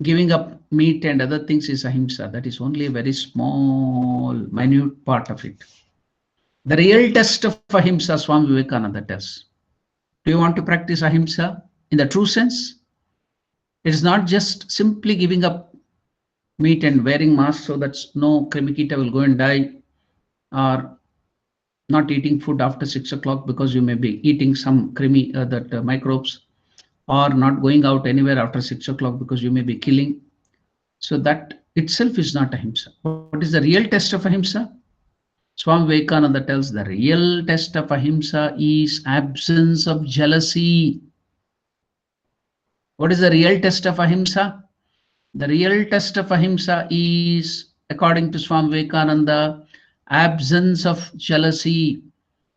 giving up meat and other things is ahimsa. That is only a very small, minute part of it. The real test of ahimsa, Swami Vivekananda tells. Do you want to practice ahimsa in the true sense? It is not just simply giving up meat and wearing mask so that no krimikita will go and die, or not eating food after 6 o'clock because you may be eating some microbes, or not going out anywhere after 6 o'clock because you may be killing. So that itself is not ahimsa. What is the real test of ahimsa? Swami Vivekananda tells the real test of ahimsa is absence of jealousy. What is the real test of ahimsa? The real test of ahimsa is, according to Swami Vivekananda, absence of jealousy.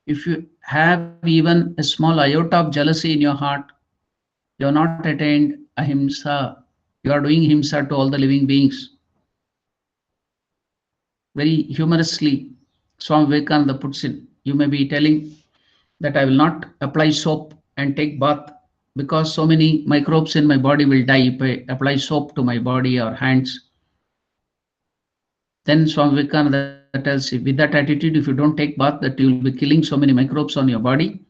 If you have even a small iota of jealousy in your heart, you have not attained ahimsa. You are doing himsa to all the living beings. Very humorously, Swami Vivekananda puts in, you may be telling that I will not apply soap and take bath because so many microbes in my body will die if I apply soap to my body or hands. Then Swami Vivekananda tells, with that attitude, if you don't take bath, that you will be killing so many microbes on your body.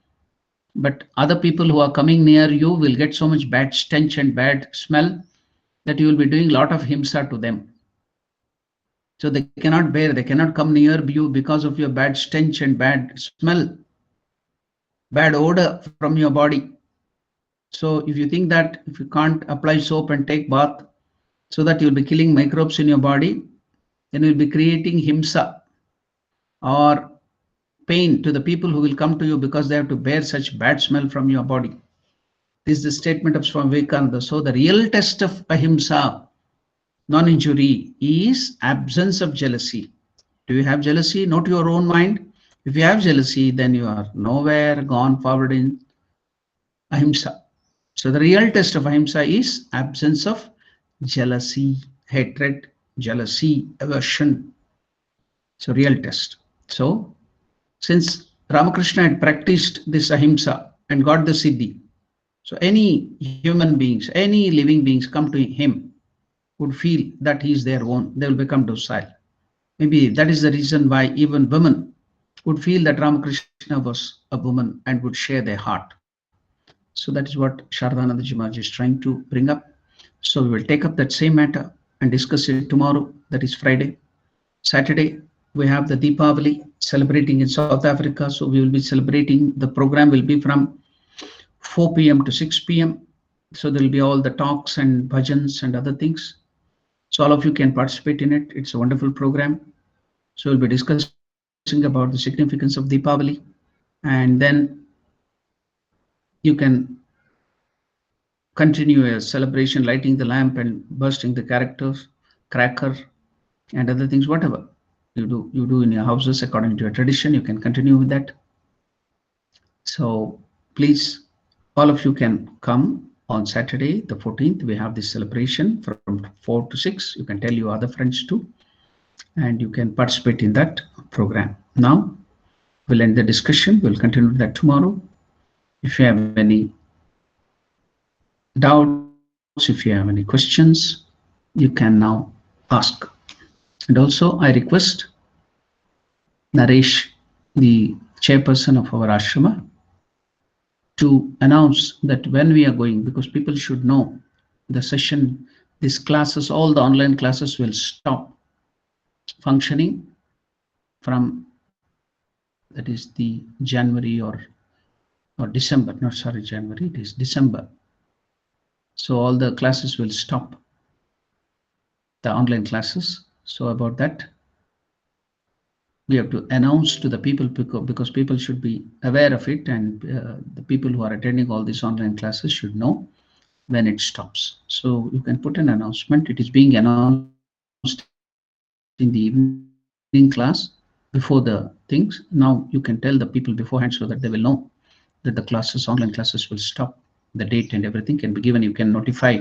But other people who are coming near you will get so much bad stench and bad smell that you will be doing a lot of himsa to them. So they cannot bear, they cannot come near you because of your bad stench and bad smell, bad odor from your body. So if you think that if you can't apply soap and take bath so that you'll be killing microbes in your body, then you'll be creating himsa or pain to the people who will come to you because they have to bear such bad smell from your body. This is the statement of Swami Vivekananda. So the real test of ahimsa, non-injury, is absence of jealousy. Do you have jealousy? Not your own mind. If you have jealousy, then you are nowhere gone forward in ahimsa. So the real test of ahimsa is absence of jealousy, hatred, jealousy, aversion. So real test. So since Ramakrishna had practiced this ahimsa and got the siddhi, so any human beings, any living beings come to him would feel that he is their own. They will become docile. Maybe that is the reason why even women would feel that Ramakrishna was a woman and would share their heart. So that is what Shardananda Maharaj is trying to bring up. So we will take up that same matter and discuss it tomorrow, that is Friday. Saturday, we have the Deepavali celebrating in South Africa. So we will be celebrating, the program will be from 4 p.m. to 6 p.m. So there will be all the talks and bhajans and other things. So all of you can participate in it. It's a wonderful program. So we'll be discussing about the significance of Deepavali, and then you can continue a celebration, lighting the lamp and bursting the cracker and other things, whatever you do in your houses according to your tradition. You can continue with that. So please, all of you can come on Saturday the 14th. We have this celebration from 4 to 6. You can tell your other friends too, and you can participate in that program. Now we'll end the discussion. We'll continue that tomorrow. If you have any doubts, if you have any questions, you can now ask. And also I request Naresh, the chairperson of our ashrama, to announce that when we are going, because people should know the session, these classes, all the online classes will stop functioning from, that is the January or December, not sorry, January, it is December. So all the classes will stop, the online classes. So about that, we have to announce to the people, because people should be aware of it, and the people who are attending all these online classes should know when it stops. So you can put an announcement. It is being announced in the evening class before the things. Now you can tell the people beforehand so that they will know that the classes, online classes will stop. The date and everything can be given. You can notify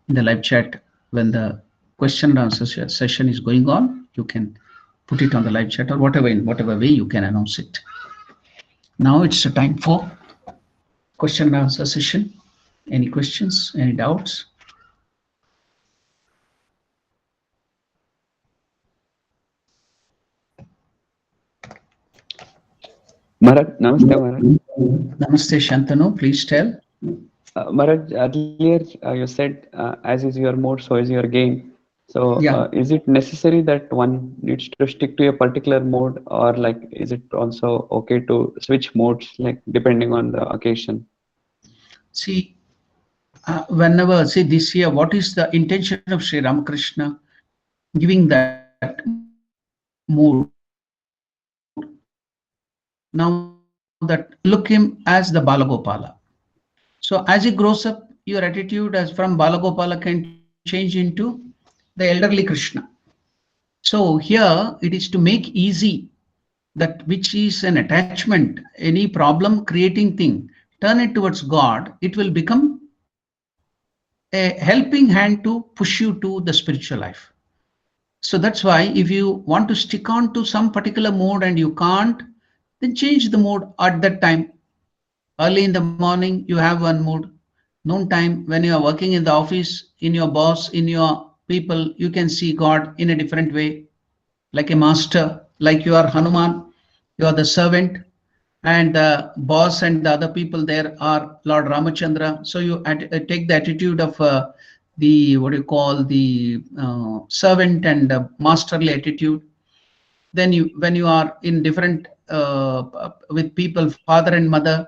in the live chat when the question and answer session is going on. You can put it on the live chat, or whatever, in whatever way you can announce it. Now it's a time for question and answer session. Any questions, any doubts? Maharaj, namaste Maharaj. Namaste Shantanu, please tell. Maharaj, earlier you said as is your mode, so is your game. So Yeah. is it necessary that one needs to stick to a particular mode, or like is it also okay to switch modes, like depending on the occasion? See, whenever, see this year, what is the intention of Sri Ramakrishna giving that mood, that is the Hariharan. Now that look him as the Balagopala. So as he grows up, your attitude as from Balagopala can change into the elderly Krishna. So here it is to make easy that which is an attachment, any problem creating thing, turn it towards God, it will become a helping hand to push you to the spiritual life. So that's why if you want to stick on to some particular mode and you can't, then change the mode at that time. Early in the morning, you have one mood. Noon time, when you are working in the office, in your boss, in your people, you can see God in a different way, like a master, like you are Hanuman, you are the servant, and the boss and the other people there are Lord Ramachandra. So you take the attitude of the what do you call the servant and masterly attitude. Then you, when you are in different with people, father and mother,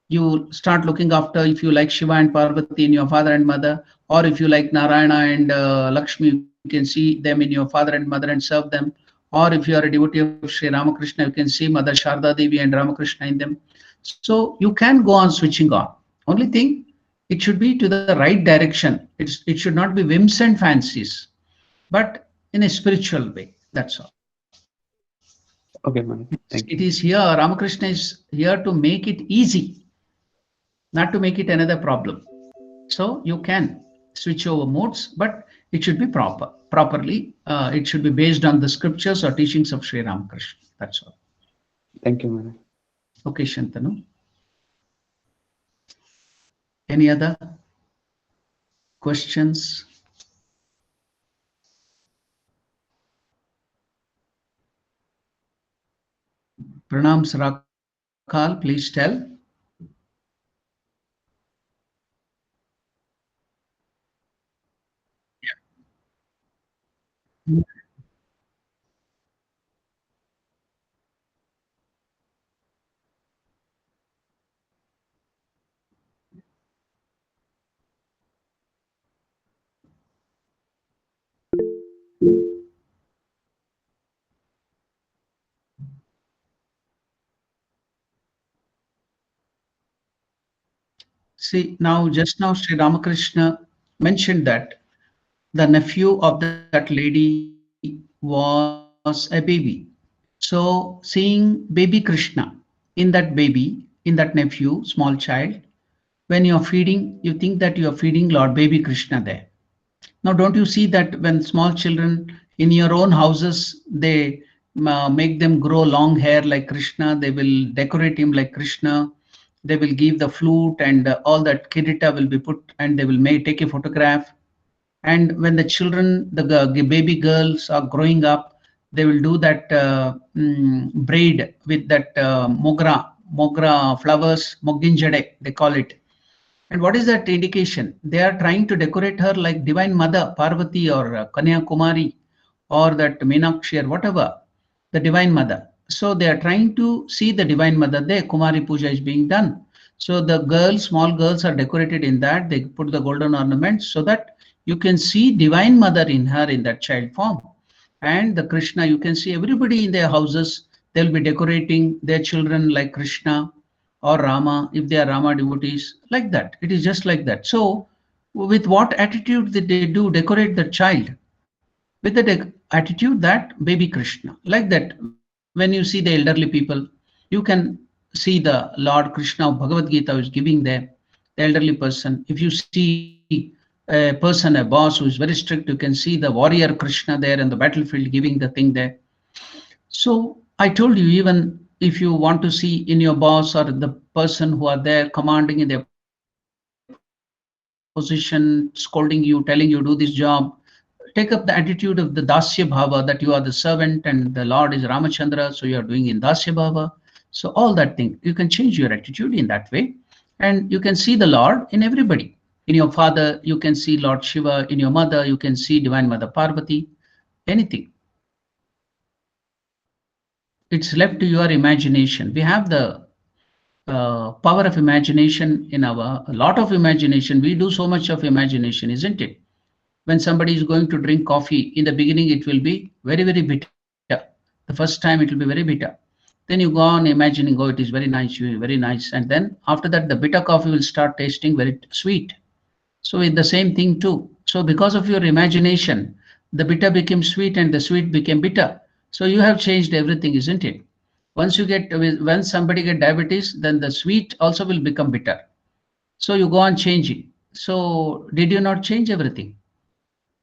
you start looking after, if you like Shiva and Parvati in your father and mother, or if you like Narayana and Lakshmi, you can see them in your father and mother and serve them. Or if you are a devotee of Sri Ramakrishna, you can see Mother Sharda Devi and Ramakrishna in them. So you can go on switching on. Only thing, it should be to the right direction. It should not be whims and fancies, but in a spiritual way. That's all. Okay, Maharaj. It Thank is you. here, Ramakrishna is here to make it easy, not to make it another problem. So you can switch over modes, but it should be properly. It should be based on the scriptures or teachings of Sri Ramakrishna. That's all. Thank you, Maharaj. Okay, Shantanu. Any other questions? Pranams Rakal, please tell. See, now just now Sri Ramakrishna mentioned that the nephew of that lady was a baby. So seeing baby Krishna in that nephew, small child, when you're feeding, you think that you're feeding Lord baby Krishna there. Now, don't you see that when small children in your own houses, they make them grow long hair like Krishna, they will decorate him like Krishna, they will give the flute and all that kirita will be put and they will take a photograph. And when the children, the baby girls are growing up, they will do that braid with that mogra flowers, moginjade, they call it. And what is that indication? They are trying to decorate her like Divine Mother, Parvati or Kanya Kumari or that Meenakshi or whatever, the Divine Mother. So they are trying to see the Divine Mother there. Kumari Puja is being done. So the girls, small girls are decorated in that. They put the golden ornaments so that you can see Divine Mother in her in that child form. And the Krishna, you can see everybody in their houses, they'll be decorating their children like Krishna or Rama, if they are Rama devotees, like that. It is just like that. So with what attitude did they do decorate the child? With the attitude that baby Krishna, like that. When you see the elderly people, you can see the Lord Krishna of Bhagavad Gita is giving there, the elderly person. If you see a person, a boss who is very strict, you can see the warrior Krishna there in the battlefield giving the thing there. So I told you, even if you want to see in your boss or the person who are there commanding in their position, scolding you, telling you do this job, take up the attitude of the Dasya Bhava, that you are the servant and the Lord is Ramachandra, so you are doing in Dasya Bhava. So all that thing, you can change your attitude in that way. And you can see the Lord in everybody. In your father, you can see Lord Shiva. In your mother, you can see Divine Mother Parvati. Anything. It's left to your imagination. We have the power of imagination in a lot of imagination. We do so much of imagination, isn't it? When somebody is going to drink coffee, in the beginning it will be very, very bitter. The first time it will be very bitter. Then you go on imagining, oh, it is very nice, very nice. And then after that, the bitter coffee will start tasting very sweet. So it's the same thing too. So because of your imagination, the bitter became sweet and the sweet became bitter. So you have changed everything, isn't it? When somebody get diabetes, then the sweet also will become bitter. So you go on changing. So did you not change everything?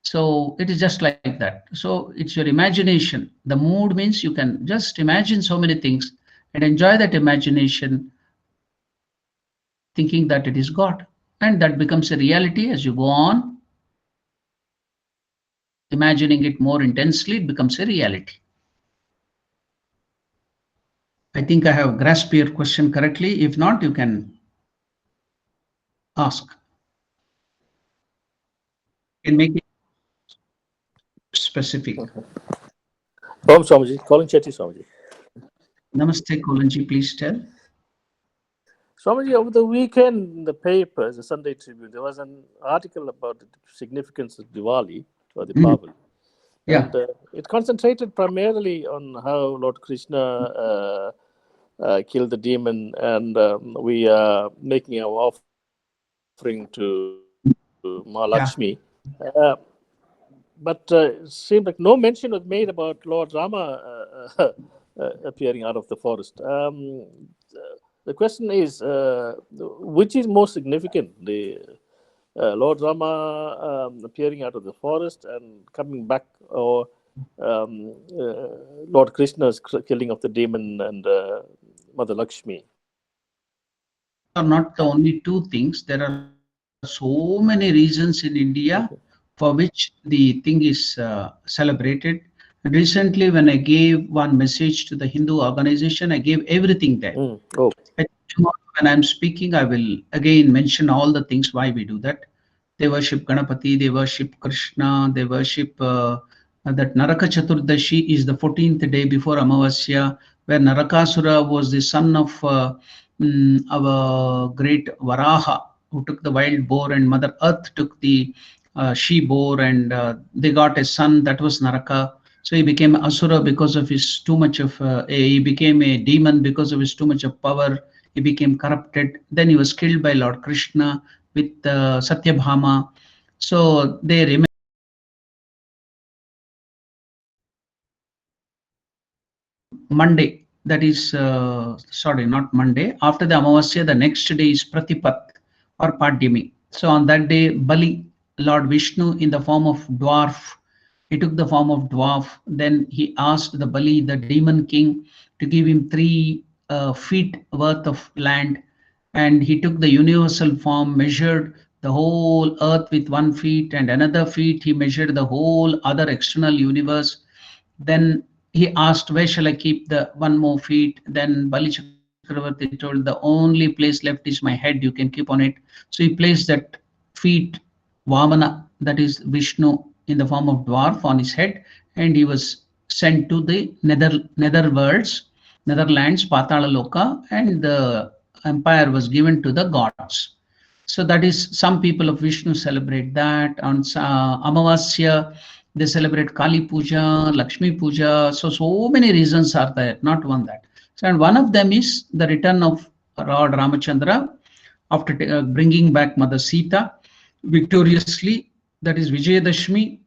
So it is just like that. So it's your imagination. The mood means you can just imagine so many things and enjoy that imagination, thinking that it is God. And that becomes a reality as you go on imagining it more intensely, it becomes a reality. I think I have grasped your question correctly. If not, you can ask. And make it specific. Om Swamiji, calling Chetty Swamiji. Namaste, Kolanji, please tell. Swamiji, over the weekend in the papers, the Sunday Tribune, there was an article about the significance of Diwali or the Pavan. Yeah. And it concentrated primarily on how Lord Krishna killed the demon, and we are making our offering to Maha Lakshmi. But it seemed like no mention was made about Lord Rama appearing out of the forest. The question is, which is more significant, the Lord Rama appearing out of the forest and coming back, or Lord Krishna's killing of the demon and Mother Lakshmi? Are not the only two things. There are so many reasons in India for which the thing is celebrated. Recently, when I gave one message to the Hindu organization, I gave everything there. Oh. Tomorrow when I'm speaking, I will again mention all the things why we do that. They worship Ganapati, they worship Krishna, they worship that Naraka Chaturdashi is the 14th day before Amavasya, where Narakasura was the son of our great Varaha, who took the wild boar, and Mother Earth took the she boar, and they got a son, that was Naraka. So he became Asura because of his too much of, he became a demon because of his too much of power. He became corrupted. Then he was killed by Lord Krishna with Satyabhama. So they remember Monday, that is, sorry, not Monday. After the Amavasya, the next day is Pratipat or Padyami. So on that day, Bali, Lord Vishnu in the form of dwarf, he took the form of dwarf. Then he asked the Bali, the demon king, to give him 3 feet worth of land. And he took the universal form, measured the whole earth with 1 feet, and another feet he measured the whole other external universe. Then he asked, where shall I keep the 1 more feet? Then Bali Chakravarti told, the only place left is my head, you can keep on it. So he placed that feet, Vamana, that is Vishnu in the form of dwarf, on his head, and he was sent to the netherlands, Patala Loka, and the empire was given to the gods. So that is, some people of Vishnu celebrate that. On Amavasya, they celebrate Kali Puja, Lakshmi Puja. So many reasons are there, not one that. So, and one of them is the return of Lord Ramachandra after bringing back Mother Sita victoriously. That is Vijayadashmi,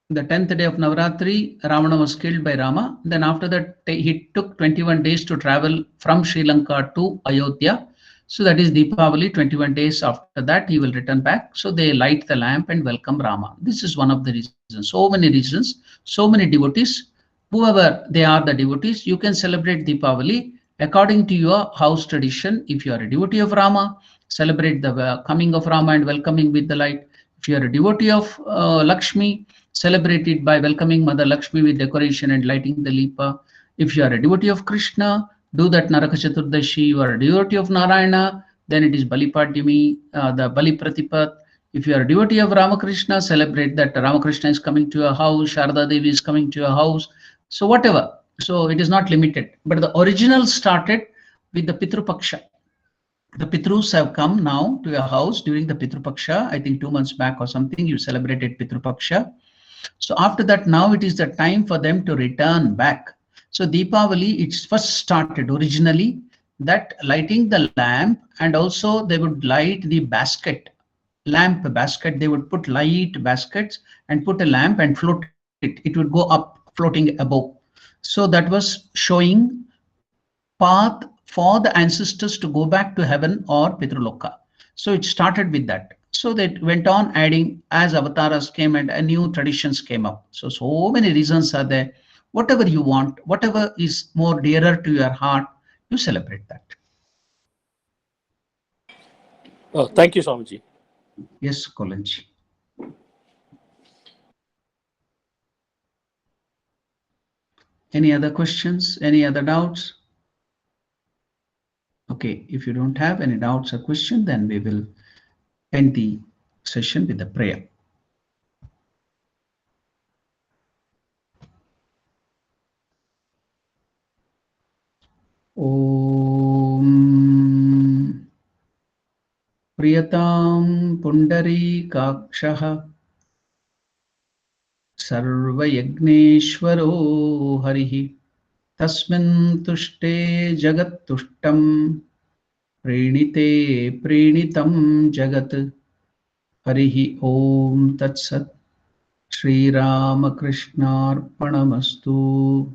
the 10th day of Navratri. Ravana was killed by Rama. Then after that, he took 21 days to travel from Sri Lanka to Ayodhya. So that is Deepavali, 21 days after that, he will return back. So they light the lamp and welcome Rama. This is one of the reasons. So many reasons, so many devotees. Whoever they are, the devotees, you can celebrate Deepavali according to your house tradition. If you are a devotee of Rama, celebrate the coming of Rama and welcoming with the light. If you are a devotee of Lakshmi, celebrate it by welcoming Mother Lakshmi with decoration and lighting the lipa. If you are a devotee of Krishna, do that Naraka Chaturdashi. You are a devotee of Narayana, then it is Bali Padyami, the Bali Pratipat. If you are a devotee of Ramakrishna, celebrate that Ramakrishna is coming to your house, Sharda Devi is coming to your house. So whatever. So it is not limited. But the original started with the Pitru Paksha. The Pitrus have come now to your house during the Pitru Paksha. I think 2 months back or something, you celebrated Pitru Paksha. So after that, now it is the time for them to return back. So Deepavali, it's first started originally that lighting the lamp, and also they would light the basket, lamp basket. They would put light baskets and put a lamp and float it. It would go up, floating above. So that was showing path for the ancestors to go back to heaven or Pitraloka. So it started with that. So that went on adding as avatars came and new traditions came up. So many reasons are there. Whatever you want, whatever is more dearer to your heart, you celebrate that. Oh, thank you, Swamiji. Yes, Kolanji. Any other questions? Any other doubts? Okay, if you don't have any doubts or question, then we will end the session with the prayer. Om Priyatam Pundarikakshah Sarvayagneshwaro Harihi Tasmin Tushte Jagat Tushtam Prenite Prenitam Jagat Harihi Om Tat Sat Shri Ramakrishna Arpanamastu.